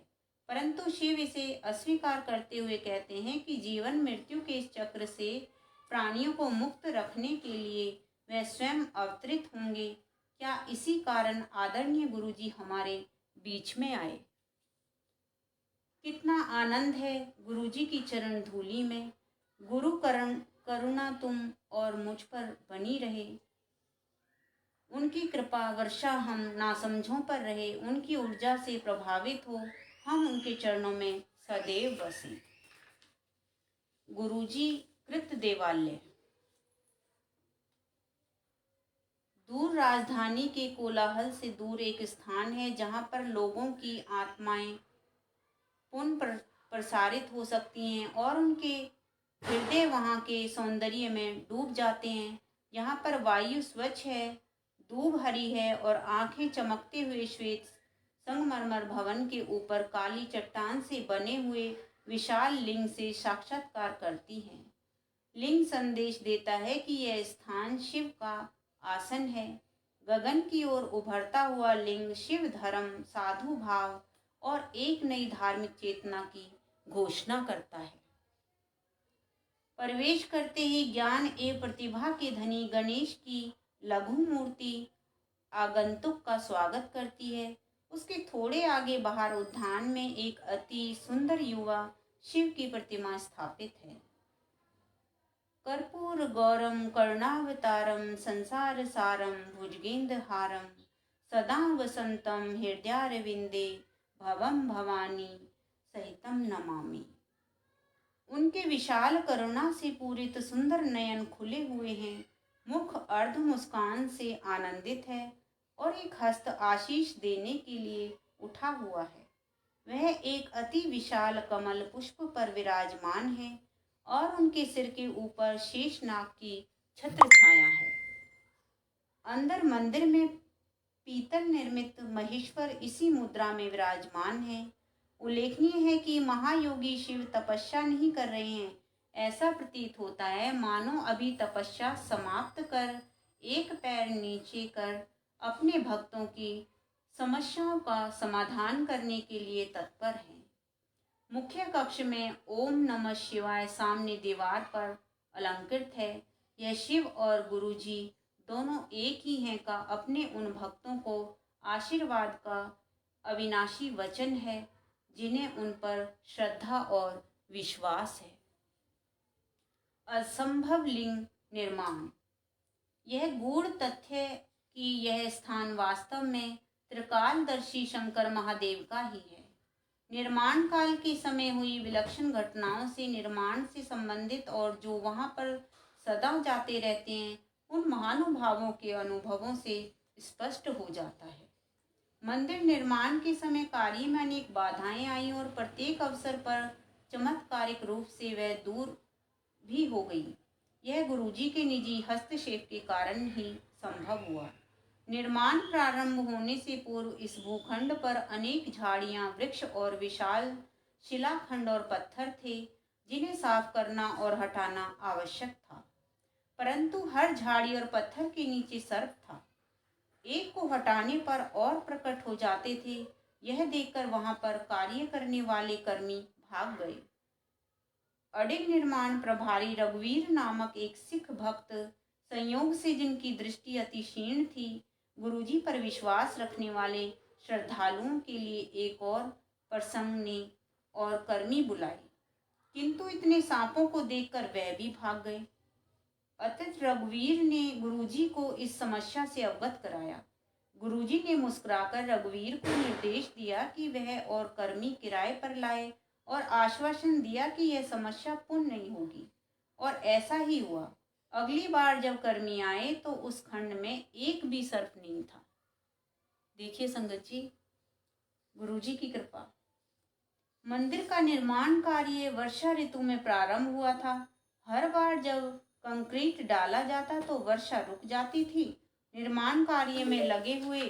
परंतु शिव इसे अस्वीकार करते हुए कहते हैं कि जीवन मृत्यु के इस चक्र से प्राणियों को मुक्त रखने के लिए वह स्वयं अवतरित होंगे। क्या इसी कारण आदरणीय गुरुजी हमारे बीच में आए। कितना आनंद है गुरुजी की चरण धूलि में। गुरु करुणा तुम और मुझ पर बनी रहे। उनकी कृपा वर्षा हम नासमझों पर रहे। उनकी ऊर्जा से प्रभावित हो हम उनके चरणों में सदैव बसे। गुरुजी कृत देवालय। दूर राजधानी के कोलाहल से दूर एक स्थान है जहाँ पर लोगों की आत्माएं पुनः प्रसारित हो सकती हैं और उनके हृदय वहाँ के सौंदर्य में डूब जाते हैं। यहाँ पर वायु स्वच्छ है, दूब हरी है और आंखें चमकते हुए श्वेत संगमरमर भवन के ऊपर काली चट्टान से बने हुए विशाल लिंग से साक्षात्कार करती हैं। लिंग संदेश देता है कि यह स्थान शिव का आसन है। गगन की ओर उभरता हुआ लिंग शिव धर्म, साधु भाव और एक नई धार्मिक चेतना की घोषणा करता है। प्रवेश करते ही ज्ञान एवं प्रतिभा के धनी गणेश की लघु मूर्ति आगंतुक का स्वागत करती है। उसके थोड़े आगे बाहर उद्यान में एक अति सुंदर युवा शिव की प्रतिमा स्थापित है। कर्पूर गौरम करुणावतारम संसार सारम भुजगेंद्र हारम सदा वसंतम हृदयारविंदे भवम भवानी सहितम नमामि। उनके विशाल करुणा से पूरित सुंदर नयन खुले हुए हैं। मुख अर्ध मुस्कान से आनंदित है और एक हस्त आशीष देने के लिए उठा हुआ है। वह एक अति विशाल कमल पुष्प पर विराजमान है और उनके सिर के ऊपर शेषनाग की छत्र छाया है। अंदर मंदिर में पीतल निर्मित महेश्वर इसी मुद्रा में विराजमान है। उल्लेखनीय है कि महायोगी शिव तपस्या नहीं कर रहे हैं। ऐसा प्रतीत होता है मानो अभी तपस्या समाप्त कर एक पैर नीचे कर अपने भक्तों की समस्याओं का समाधान करने के लिए तत्पर हैं। मुख्य कक्ष में ओम नमः शिवाय सामने दीवार पर अलंकृत है। यह शिव और गुरुजी दोनों एक ही हैं का अपने उन भक्तों को आशीर्वाद का अविनाशी वचन है जिन्हें उन पर श्रद्धा और विश्वास है। असंभव लिंग निर्माण। यह गूढ़ तथ्य कि यह स्थान वास्तव में त्रिकालदर्शी शंकर महादेव का ही है। निर्माण काल के समय हुई विलक्षण घटनाओं से निर्माण से संबंधित और जो वहां पर सदा जाते रहते हैं उन महानुभावों के अनुभवों से स्पष्ट हो जाता है। मंदिर निर्माण के समय कार्य में अनेक बाधाएं आई और प्रत्येक अवसर पर चमत्कारिक रूप से वह दूर भी हो गई। यह गुरुजी के निजी हस्तक्षेप के कारण ही संभव हुआ। निर्माण प्रारंभ होने से पूर्व इस भूखंड पर अनेक झाड़ियां, वृक्ष और विशाल शिलाखंड और पत्थर थे, जिन्हें साफ करना और हटाना आवश्यक था। परंतु हर झाड़ी और पत्थर के नीचे सर्प था। एक को हटाने पर और प्रकट हो जाते थे। यह देखकर वहां पर कार्य करने वाले कर्मी भाग गए। अडिग निर्माण प्रभारी रघुवीर नामक एक सिख भक्त, संयोग से जिनकी दृष्टि अति क्षीण थी, गुरुजी पर विश्वास रखने वाले श्रद्धालुओं के लिए एक और प्रसंगनी और कर्मी बुलाए, किंतु इतने सांपों को देखकर वह भी भाग गए। अतः रघुवीर ने गुरुजी को इस समस्या से अवगत कराया। गुरुजी ने मुस्कुराकर रघुवीर को निर्देश दिया कि वह और कर्मी किराए पर लाए और आश्वासन दिया कि यह समस्या पुनः नहीं होगी। और ऐसा ही हुआ। अगली बार जब कर्मी आए तो उस खंड में एक भी सर्प नहीं था। देखिए संगत जी, गुरुजी की कृपा। मंदिर का निर्माण कार्य वर्षा ऋतु में प्रारंभ हुआ था। हर बार जब कंक्रीट डाला जाता तो वर्षा रुक जाती थी। निर्माण कार्य में लगे हुए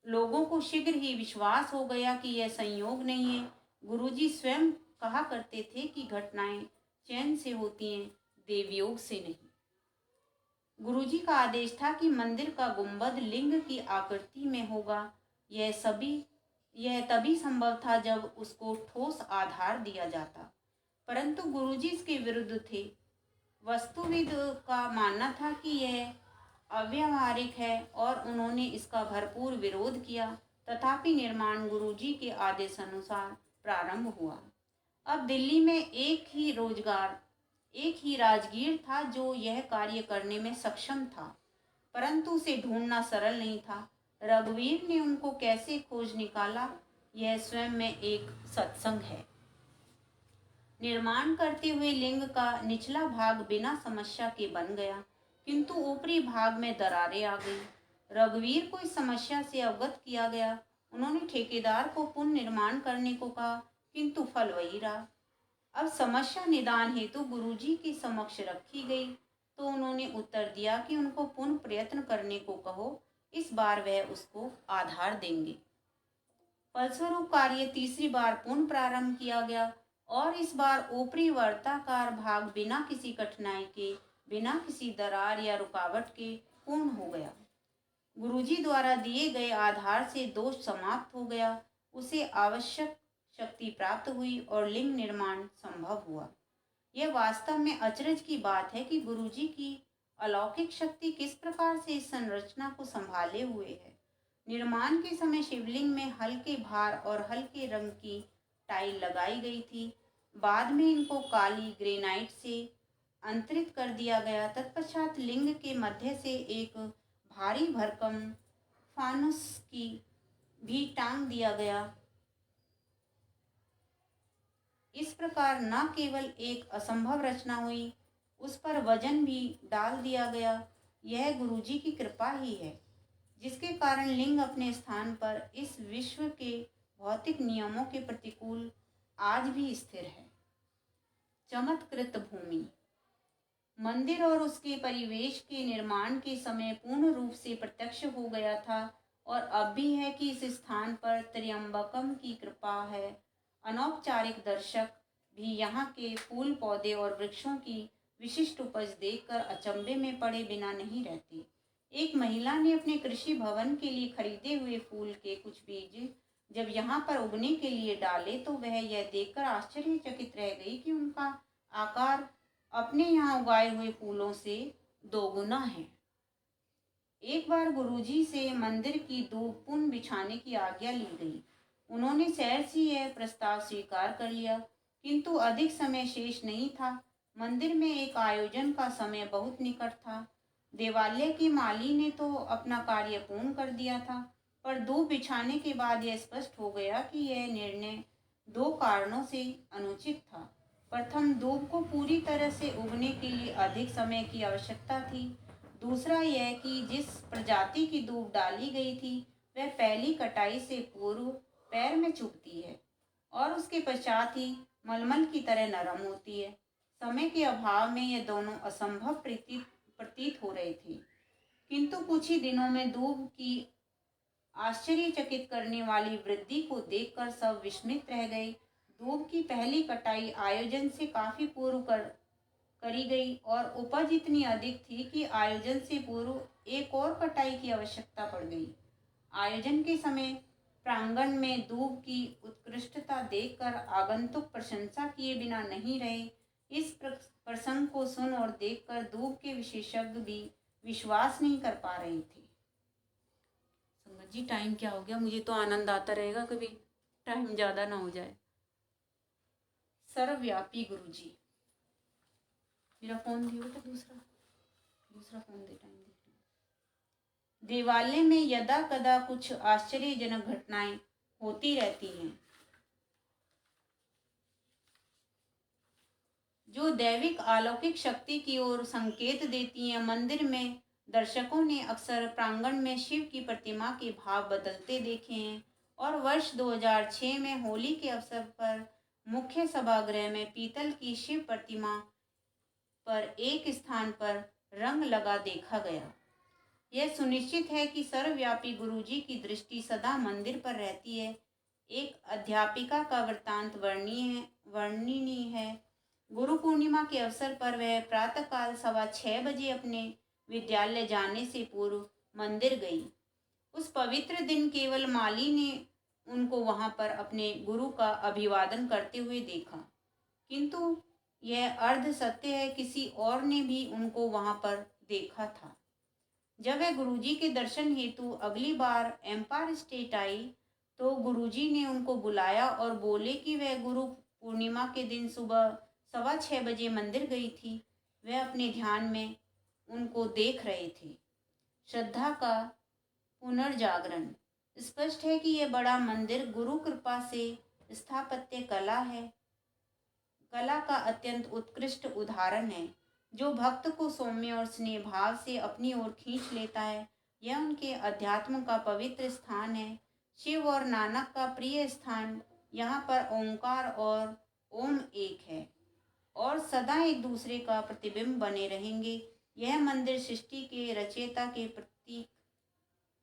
लोगों को शीघ्र ही विश्वास हो गया कि यह संयोग नहीं है। गुरुजी स्वयं कहा करते थे कि घटनाएं चैन से होती हैं, देवयोग से नहीं। गुरुजी का आदेश था कि मंदिर का गुंबद लिंग की आकृति में होगा। यह तभी संभव था जब उसको ठोस आधार दिया जाता, परंतु गुरुजी इसके विरुद्ध थे। वास्तुविद का मानना था कि यह अव्यावहारिक है और उन्होंने इसका भरपूर विरोध किया। तथापि निर्माण गुरुजी के आदेशानुसार प्रारंभ हुआ। अब दिल्ली में एक ही राजगीर था जो यह कार्य करने में सक्षम था, परंतु उसे ढूंढना सरल नहीं था। रघुवीर ने उनको कैसे खोज निकाला, यह स्वयं में एक सत्संग है। निर्माण करते हुए लिंग का निचला भाग बिना समस्या के बन गया, किंतु ऊपरी भाग में दरारें आ गई। रघुवीर को इस समस्या से अवगत किया गया। उन्होंने ठेकेदार को पुनर्निर्माण करने को कहा, किंतु फल वही रहा। अब समस्या निदान हेतु गुरुजी के समक्ष रखी गई तो उन्होंने उत्तर दिया कि उनको पुनः प्रयत्न करने को कहो, इस बार वह उसको आधार देंगे। फलस्वरूप कार्य तीसरी बार पुनः प्रारंभ किया गया और इस बार ऊपरी वर्ताकार भाग बिना किसी कठिनाई के, बिना किसी दरार या रुकावट के पूर्ण हो गया। गुरुजी द्वारा दिए गए आधार से दोष समाप्त हो गया, उसे आवश्यक शक्ति प्राप्त हुई और लिंग निर्माण संभव हुआ। यह वास्तव में अचरज की बात है कि गुरुजी की अलौकिक शक्ति किस प्रकार से इस संरचना को संभाले हुए है। निर्माण के समय शिवलिंग में हल्के भार और हल्के रंग की टाइल लगाई गई थी। बाद में इनको काली ग्रेनाइट से अंतरित कर दिया गया। तत्पश्चात लिंग के मध्य से एक भारी भरकम फानुस की भी टांग दिया गया। इस प्रकार न केवल एक असंभव रचना हुई, उस पर वजन भी डाल दिया गया। यह गुरुजी की कृपा ही है, जिसके कारण लिंग अपने स्थान पर इस विश्व के भौतिक नियमों के प्रतिकूल आज भी स्थिर है। चमत्कृत भूमि। मंदिर और उसके परिवेश के निर्माण के समय पूर्ण रूप से प्रत्यक्ष हो गया था और अब भी है कि इस स्थान पर त्र्यंबकम की कृपा है। अनौपचारिक दर्शक भी यहाँ के फूल, पौधे और वृक्षों की विशिष्ट उपज देखकर अचंभे में पड़े बिना नहीं रहते। एक महिला ने अपने कृषि भवन के लिए खरीदे हुए फूल के कुछ बीज जब यहाँ पर उगने के लिए डाले तो वह यह देखकर आश्चर्यचकित रह गई कि उनका आकार अपने यहाँ उगाए हुए फूलों से दोगुना है। एक बार गुरुजी से मंदिर की धूप पुन बिछाने की आज्ञा ली गई। उन्होंने सैर से यह प्रस्ताव स्वीकार कर लिया, किंतु अधिक समय शेष नहीं था। मंदिर में एक आयोजन का समय बहुत निकट था। देवालय के माली ने तो अपना कार्य पूर्ण कर दिया था, पर धूप बिछाने के बाद यह स्पष्ट हो गया कि यह निर्णय दो कारणों से अनुचित था। प्रथम, धूप को पूरी तरह से उगने के लिए अधिक समय की आवश्यकता थी। दूसरा यह कि जिस प्रजाति की धूप डाली गई थी वह पहली कटाई से पूर्व पैर में चुभती है और उसके पश्चात ही मलमल की तरह नरम होती है। समय के अभाव में ये दोनों असंभव प्रतीत हो रहे थे, किंतु कुछ ही दिनों में दूब की आश्चर्यचकित करने वाली वृद्धि को देखकर सब विस्मित रह गए। दूब की पहली कटाई आयोजन से काफी पूर्व करी गई और उपज इतनी अधिक थी कि आयोजन से पूर्व एक और कटाई की आवश्यकता पड़ गई। आयोजन के समय प्रांगण में दूब की उत्कृष्टता देखकर आगंतुक प्रशंसा किए बिना नहीं रहे। इस प्रसंग को सुन और देखकर दूब के विशेषज्ञ भी विश्वास नहीं कर पा रहे थे। संगत जी, टाइम क्या हो गया? मुझे तो आनंद आता रहेगा कभी टाइम ज्यादा ना हो जाए। सर्वव्यापी गुरु जी, मेरा फोन दियो तो दूसरा फोन दे, टाइम देख। देवालय में यदा कदा कुछ आश्चर्यजनक घटनाएं होती रहती हैं, जो दैविक अलौकिक शक्ति की ओर संकेत देती हैं। मंदिर में दर्शकों ने अक्सर प्रांगण में शिव की प्रतिमा के भाव बदलते देखे हैं और वर्ष 2006 में होली के अवसर पर मुख्य सभागृह में पीतल की शिव प्रतिमा पर एक स्थान पर रंग लगा देखा गया। यह सुनिश्चित है कि सर्वव्यापी गुरुजी की दृष्टि सदा मंदिर पर रहती है। एक अध्यापिका का वृत्तांत वर्णनीय है। गुरु पूर्णिमा के अवसर पर वह प्रातःकाल 6:15 बजे अपने विद्यालय जाने से पूर्व मंदिर गई। उस पवित्र दिन केवल माली ने उनको वहां पर अपने गुरु का अभिवादन करते हुए देखा, किंतु यह अर्ध सत्य है, किसी और ने भी उनको वहां पर देखा था। जब वह गुरुजी के दर्शन हेतु अगली बार एम्पायर स्टेट आई तो गुरुजी ने उनको बुलाया और बोले कि वह गुरु पूर्णिमा के दिन सुबह 6:15 बजे मंदिर गई थी। वह अपने ध्यान में उनको देख रहे थे। श्रद्धा का पुनर्जागरण। स्पष्ट है कि यह बड़ा मंदिर गुरु कृपा से स्थापत्य कला का अत्यंत उत्कृष्ट उदाहरण है, जो भक्त को सौम्य और स्नेह भाव से अपनी ओर खींच लेता है। यह उनके अध्यात्म का पवित्र स्थान है, शिव और नानक का प्रिय स्थान। यहाँ पर ओंकार और ओम एक है और सदा एक दूसरे का प्रतिबिंब बने रहेंगे। यह मंदिर सृष्टि के रचयिता के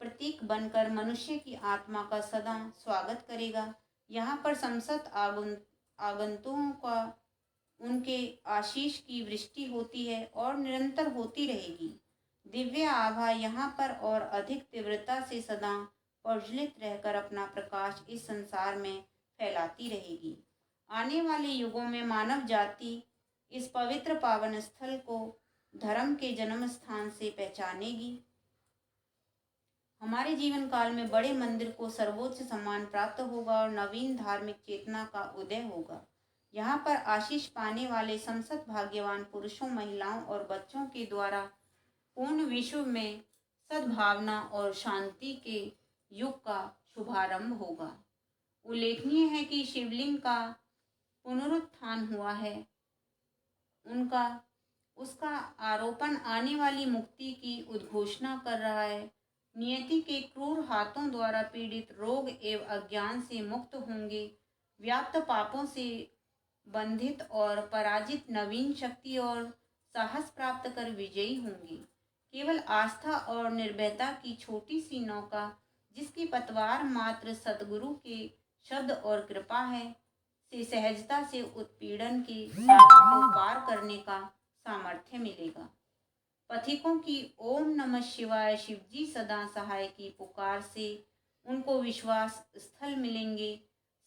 प्रतीक बनकर मनुष्य की आत्मा का सदा स्वागत करेगा। यहाँ पर समस्त आगंतुकों का उनके आशीष की वृष्टि होती है और निरंतर होती रहेगी। दिव्य आभा यहाँ पर और अधिक तीव्रता से सदा प्रज्वलित रहकर अपना प्रकाश इस संसार में फैलाती रहेगी। आने वाले युगों में मानव जाति इस पवित्र पावन स्थल को धर्म के जन्म स्थान से पहचानेगी। हमारे जीवन काल में बड़े मंदिर को सर्वोच्च सम्मान प्राप्त होगा और नवीन धार्मिक चेतना का उदय होगा। यहाँ पर आशीष पाने वाले समस्त भाग्यवान पुरुषों, महिलाओं और बच्चों के द्वारा पूर्ण विश्व में सद्भावना और शांति के युग का शुभारंभ होगा। उल्लेखनीय है कि शिवलिंग का पुनरुत्थान हुआ है। उसका आरोपण आने वाली मुक्ति की उद्घोषणा कर रहा है। नियति के क्रूर हाथों द्वारा पीड़ित रोग एवं अज्ञान से मुक्त होंगे। व्याप्त पापों से बंधित और पराजित नवीन शक्ति और साहस प्राप्त कर विजयी होंगे। केवल आस्था और निर्भयता की छोटी सी नौका, जिसकी पतवार मात्र सतगुरु के शब्द और कृपा है, से सहजता से उत्पीड़न के सागर को पार करने का सामर्थ्य मिलेगा। पथिकों की ओम नमः शिवाय शिवजी सदा सहाय की पुकार से उनको विश्वास स्थल मिलेंगे।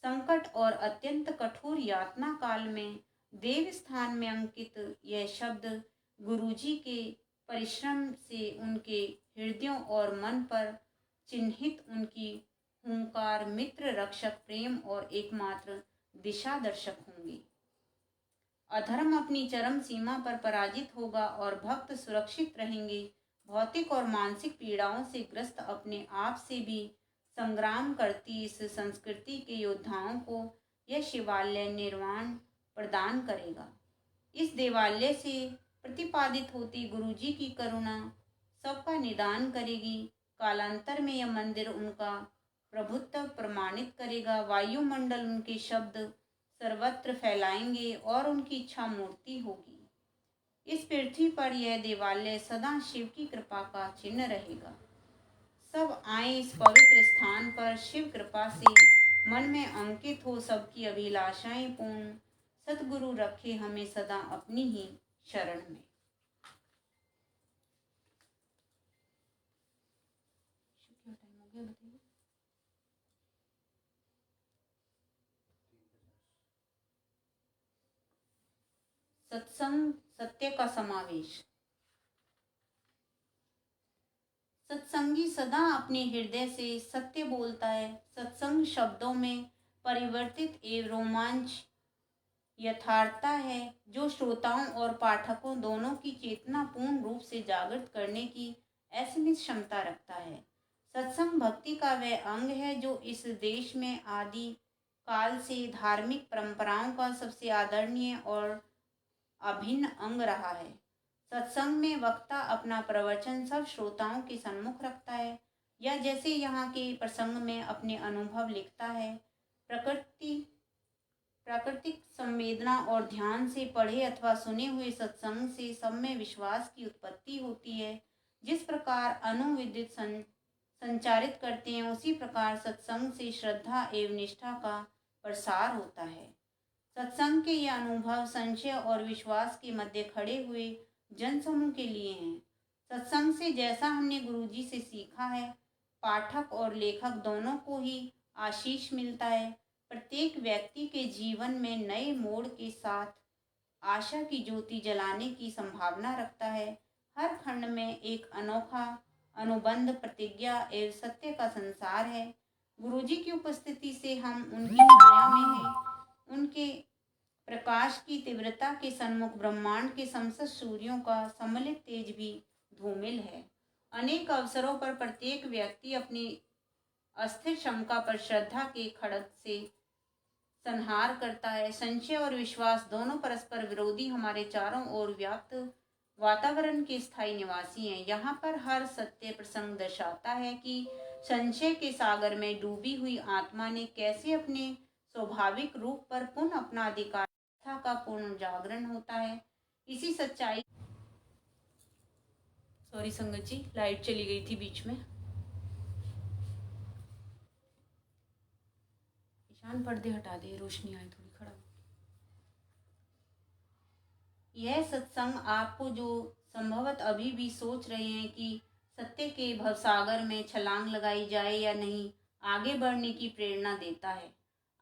संकट और अत्यंत कठोर यातना काल में देव स्थान में अंकित यह शब्द गुरुजी के परिश्रम से उनके हृदयों और मन पर चिन्हित उनकी हुंकार मित्र, रक्षक, प्रेम और एकमात्र दिशा दर्शक होंगे। अधर्म अपनी चरम सीमा पर पराजित होगा और भक्त सुरक्षित रहेंगे। भौतिक और मानसिक पीड़ाओं से ग्रस्त अपने आप से भी संग्राम करती इस संस्कृति के योद्धाओं को यह शिवालय निर्वाण प्रदान करेगा। इस देवालय से प्रतिपादित होती गुरुजी की करुणा सबका निदान करेगी। कालांतर में यह मंदिर उनका प्रभुत्व प्रमाणित करेगा। वायुमंडल उनके शब्द सर्वत्र फैलाएंगे और उनकी इच्छा मूर्ति होगी। इस पृथ्वी पर यह देवालय सदा शिव की कृपा का चिन्ह रहेगा। सब आए इस पवित्र स्थान पर शिव कृपा से मन में अंकित हो सबकी अभिलाषाएं पूर्ण। सतगुरु रखे हमें सदा अपनी ही शरण में। क्या टाइम हो गया बताइए? सत्संग सत्य का समावेश। सत्संगी सदा अपने हृदय से सत्य बोलता है। सत्संग शब्दों में परिवर्तित एवं रोमांच यथार्थता है जो श्रोताओं और पाठकों दोनों की चेतना पूर्ण रूप से जागृत करने की असीमित क्षमता रखता है। सत्संग भक्ति का वह अंग है जो इस देश में आदि काल से धार्मिक परंपराओं का सबसे आदरणीय और अभिन्न अंग रहा है। सत्संग में वक्ता अपना प्रवचन सब श्रोताओं के सम्मुख रखता है या जैसे यहाँ के प्रसंग में अपने अनुभव लिखता है। प्राकृतिक संवेदना और ध्यान से पढ़े अथवा सुने हुए सत्संग से सब में विश्वास की उत्पत्ति होती है। जिस प्रकार अणु विद्युत संचारित करते हैं उसी प्रकार सत्संग से श्रद्धा एवं निष्ठा का प्रसार होता है। सत्संग के ये अनुभव संशय और विश्वास के मध्य खड़े हुए जनसमूह के लिए हैं। सत्संग से जैसा हमने गुरुजी से सीखा है, पाठक और लेखक दोनों को ही आशीष मिलता है। प्रत्येक व्यक्ति के जीवन में नए मोड़ के साथ आशा की ज्योति जलाने की संभावना रखता है। हर खंड में एक अनोखा अनुबंध, प्रतिज्ञा एवं सत्य का संसार है। गुरुजी की उपस्थिति से हम उनकी छाया में हैं। उनके प्रकाश की तीव्रता के सन्मुख ब्रह्मांड के समस्त सूर्यों का सम्मिलित तेज भी धूमिल है। अनेक अवसरों पर प्रत्येक व्यक्ति अपनी अस्थिर क्षमता पर श्रद्धा के खड्ग से संहार करता है। संशय और विश्वास दोनों परस्पर विरोधी हमारे चारों ओर व्याप्त वातावरण के स्थायी निवासी हैं। यहाँ पर हर सत्य प्रसंग दर्शाता है कि संशय के सागर में डूबी हुई आत्मा ने कैसे अपने स्वाभाविक रूप पर पुनः अपना अधिकार का पूर्ण जागरण होता है। इसी सच्चाई सॉरी संगत जी, लाइट चली गई थी बीच में। ईशान पर्दे हटा दे, रोशनी आए थोड़ी खड़ा। यह सत्संग आपको जो संभवत अभी भी सोच रहे हैं कि सत्य के भवसागर में छलांग लगाई जाए या नहीं, आगे बढ़ने की प्रेरणा देता है।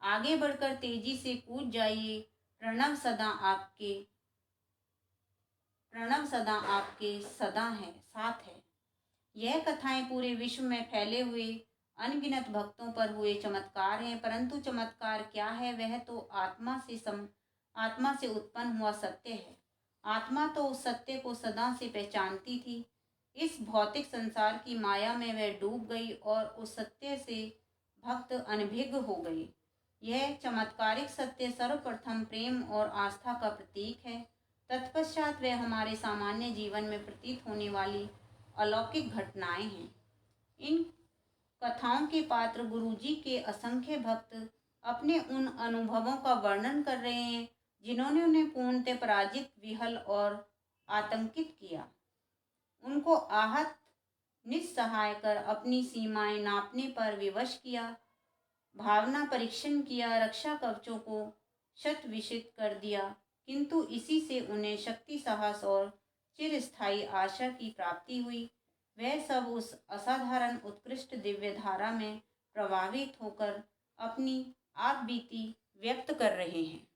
आगे बढ़कर तेजी से कूद जाइए। प्रणव सदा आपके सदा है, साथ है। यह कथाएं पूरे विश्व में फैले हुए अनगिनत भक्तों पर हुए चमत्कार हैं, परंतु चमत्कार क्या है? वह तो आत्मा से उत्पन्न हुआ सत्य है। आत्मा तो उस सत्य को सदा से पहचानती थी। इस भौतिक संसार की माया में वह डूब गई और उस सत्य से भक्त अनभिज्ञ हो गए। यह चमत्कारिक सत्य सर्वप्रथम प्रेम और आस्था का प्रतीक है। तत्पश्चात वह हमारे सामान्य जीवन में प्रतीत होने वाली अलौकिक घटनाएं हैं। इन कथाओं के पात्र गुरुजी के असंख्य भक्त अपने उन अनुभवों का वर्णन कर रहे हैं जिन्होंने उन्हें पूर्णतः पराजित, विहल और आतंकित किया। उनको आहत, निस्सहाय कर अपनी सीमाएं नापने पर विवश किया, भावना परीक्षण किया, रक्षा कवचों को शत विषित कर दिया, किंतु इसी से उन्हें शक्ति, साहस और चिरस्थायी आशा की प्राप्ति हुई। वह सब उस असाधारण उत्कृष्ट दिव्य धारा में प्रभावित होकर अपनी आप बीती व्यक्त कर रहे हैं।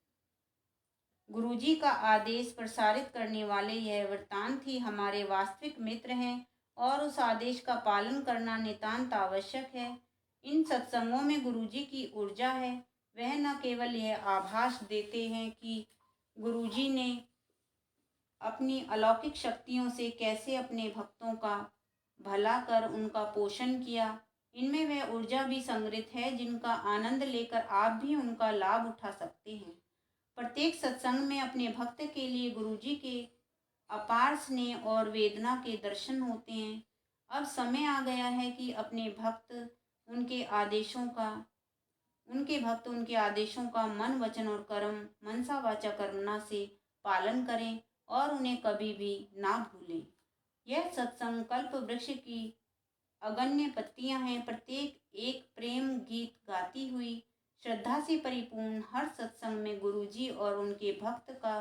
गुरुजी का आदेश प्रसारित करने वाले यह वृत्तांत ही हमारे वास्तविक मित्र हैं और उस आदेश का पालन करना नितांत आवश्यक है। इन सत्संगों में गुरुजी की ऊर्जा है। वह न केवल यह आभास देते हैं कि गुरुजी ने अपनी अलौकिक शक्तियों से कैसे अपने भक्तों का भला कर उनका पोषण किया, इनमें वह ऊर्जा भी संग्रहित है जिनका आनंद लेकर आप भी उनका लाभ उठा सकते हैं। प्रत्येक सत्संग में अपने भक्त के लिए गुरुजी के अपार स्नेह और वेदना के दर्शन होते हैं। अब समय आ गया है कि अपने भक्त उनके आदेशों का उनके भक्त उनके आदेशों का मन वचन और कर्म मनसा वाचा कर्मणा से पालन करें और उन्हें कभी भी ना भूलें। यह सत्संग कल्प वृक्ष की अगण्य पत्तियां हैं। प्रत्येक एक प्रेम गीत गाती हुई श्रद्धा से परिपूर्ण हर सत्संग में गुरुजी और उनके भक्त का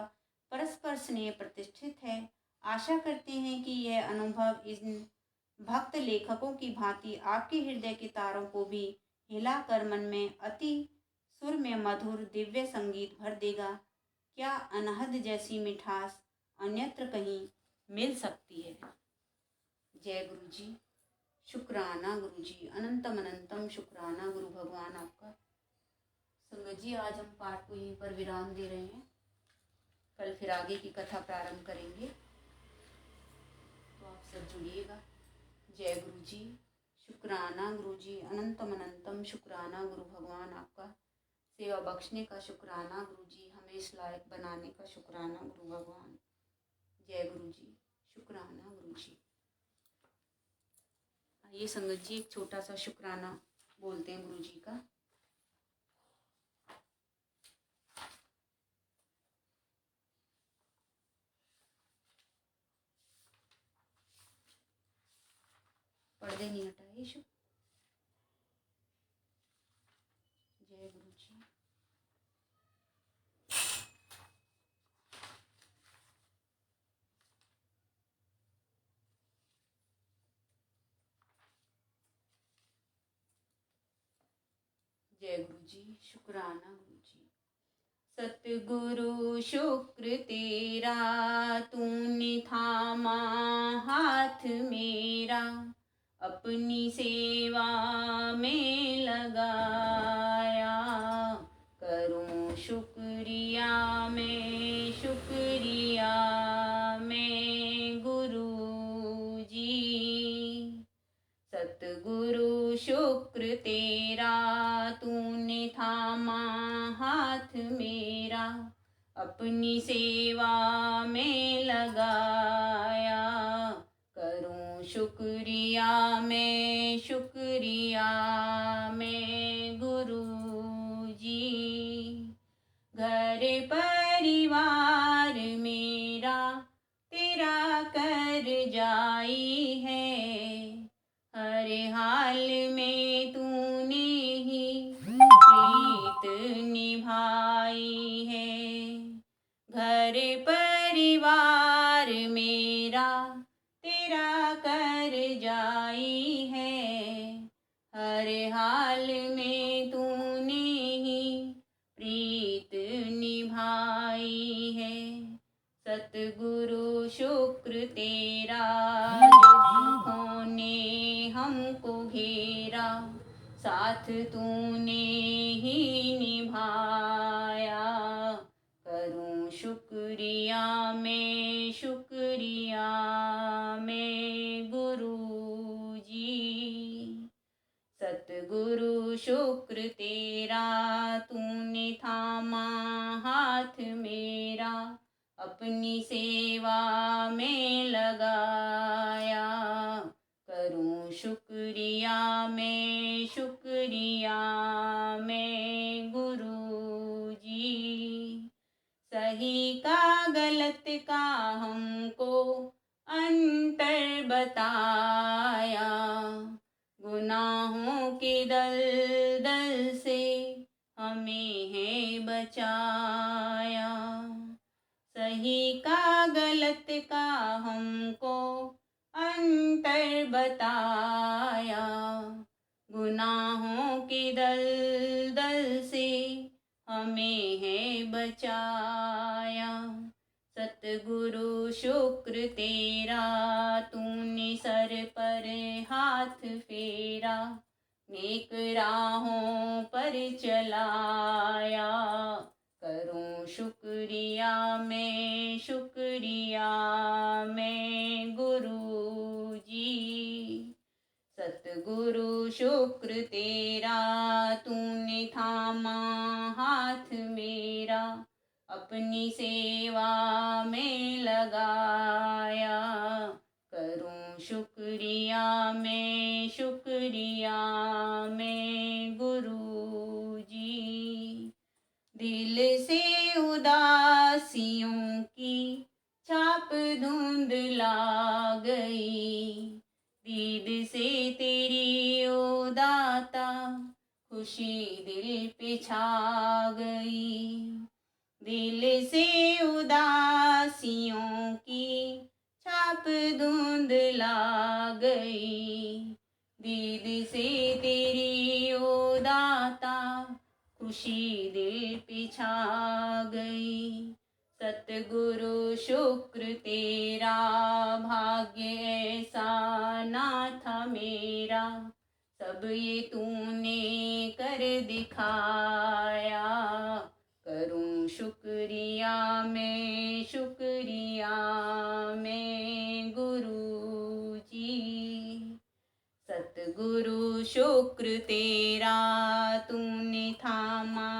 परस्पर स्नेह प्रतिष्ठित है। आशा करते हैं कि यह अनुभव इन भक्त लेखकों की भांति आपके हृदय के तारों को भी हिलाकर मन में अति सुर में मधुर दिव्य संगीत भर देगा। क्या अनहद जैसी मिठास अन्यत्र कहीं मिल सकती है। जय गुरु जी। शुक्राना गुरु जी, अनंतम अनंतम शुक्राना गुरु भगवान आपका। संगत जी, आज हम पाठ को यहीं पर विराम दे रहे हैं। कल फिर आगे की कथा प्रारंभ करेंगे, तो आप सब जुड़िएगा। जय गुरु जी। शुक्राना गुरु जी, अनंतम अनंतम शुक्राना गुरु भगवान आपका। सेवा बख्शने का शुक्राना गुरु जी, हमें इस लायक बनाने का शुक्राना गुरु भगवान। जय गुरु जी। शुक्राना गुरु जी। आइए संगत जी, एक छोटा सा शुक्राना बोलते हैं गुरु जी का। पर्दे नहीं हटाए यीशु। जय गुरु जी। जय गुरु जी। शुक्राना गुरु जी। सतगुरु शुक्र तेरा, तूने थामा हाथ मेरा, अपनी सेवा में लगाया। करूं शुक्रिया मैं, शुक्रिया मैं गुरु जी। सतगुरु शुक्र तेरा, तूने थामा हाथ मेरा, अपनी सेवा में लगाया। करूं शुक्रिया मैं, शुक्रिया मैं गुरु जी। घर परिवार मेरा तेरा करजाई है, हर हाल में तूने ही प्रीत निभाई है। घर परिवार मेरा तेरा करजाई है, हर हाल में तूने ही प्रीत निभाई है। सतगुरु शुक्र तेरा, जो दुखों ने हमको घेरा, साथ तूने ही निभाया। करूं शुक्रिया मैं, शुक्रिया मैं गुरु जी। सतगुरु शुक्र तेरा, तूने थामा हाथ मेरा, अपनी सेवा में लगाया। करूं शुक्रिया मैं, शुक्रिया मैं गुरु जी। सही का गलत का हमको अंतर बताया, गुनाहों के दलदल से हमें है बचाया। सही का गलत का हमको अंतर बताया, गुनाहों के दलदल से हमें है बचाया। सतगुरु शुक्र तेरा, तूने सर पर हाथ फेरा, नेक राहों पर चलाया। करूं शुक्रिया मैं, शुक्रिया मैं गुरु जी। सतगुरु शुक्र तेरा, तूने थामा हाथ मेरा, अपनी सेवा में लगाया। करूं शुक्रिया मैं, शुक्रिया मैं गुरु जी। दिल से उदासियों की छाप धुंधला गई। दीद से तेरी ओ दाता खुशी दिल पे छा गई। दिल से उदासियों की छाप धुंधला गई। दीद से तेरी ओ दाता खुशी दिल पे छा गई। सतगुरु शुक्र तेरा भाग्य ऐसा ना था मेरा, सब ये तूने कर दिखाया। करूं शुक्रिया मैं गुरु जी। सतगुरु शुक्र तेरा तूने थामा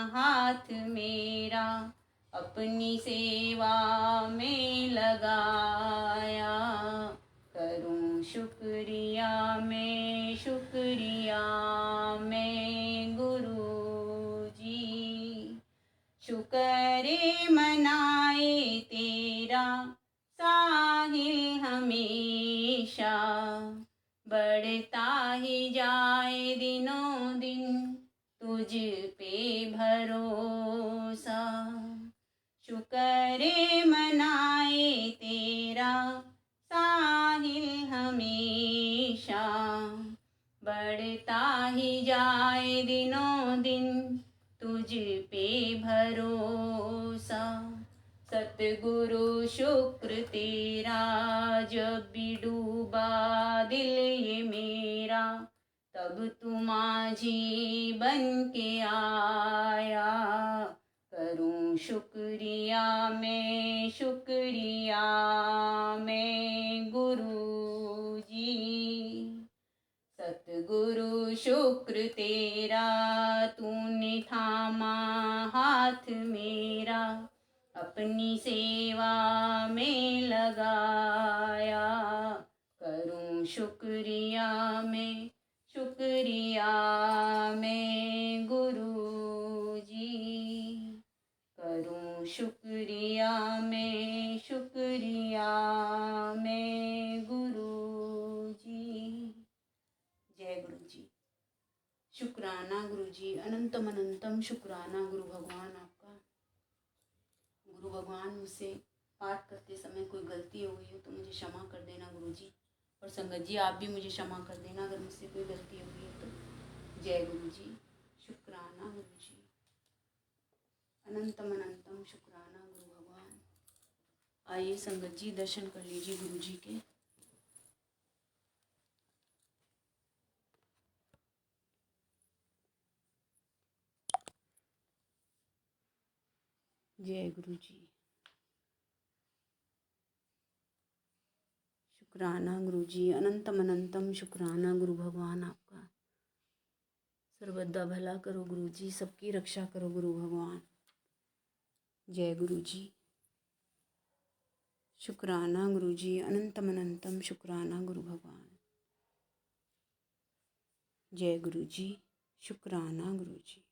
हाथ मेरा, अपनी सेवा में लगाया। करूं शुक्रिया मैं गुरु जी। शुक्र मनाए तेरा साहिल हमेशा, बढ़ता ही जाए दिनों दिन तुझ पे भरोसा। शुक्र मनाए तेरा साहिल हमेशा, बढ़ता ही जाए दिनों दिन तुझ पे भरोसा। सतगुरु शुक्र तेरा जब भी डूबा दिल ये मेरा, तब तू माझी बन के आया। करूं शुक्रिया मैं गुरु जी। सतगुरु शुक्र तेरा तूने थामा हाथ मेरा, अपनी सेवा में लगाया। करूं शुक्रिया मैं गुरु जी। करूं शुक्रिया मैं गुरु जी। जय गुरु जी। शुक्राना गुरु जी, अनंतम अनंतम शुक्राना गुरु भगवान आपका। गुरु भगवान, मुझसे पाठ करते समय कोई गलती हो गई हो तो मुझे क्षमा कर देना गुरु जी। और संगत जी, आप भी मुझे क्षमा कर देना अगर मुझसे कोई गलती हो गई है तो। जय गुरु जी। शुक्राना गुरु जी, अनंतम अनंतम शुक्राना गुरु भगवान। आइए संगत जी, दर्शन कर लीजिए गुरु जी के। जय गुरु जी। शुक्राना गुरु जी, अनंतम अनंतम शुक्राना गुरु भगवान आपका। सर्वदा भला करो गुरु जी, सबकी रक्षा करो गुरु भगवान। जय गुरु जी। शुक्राना गुरु जी, अनंतम अनंतम शुक्राना गुरु भगवान। जय गुरु जी। शुक्राना गुरु जी।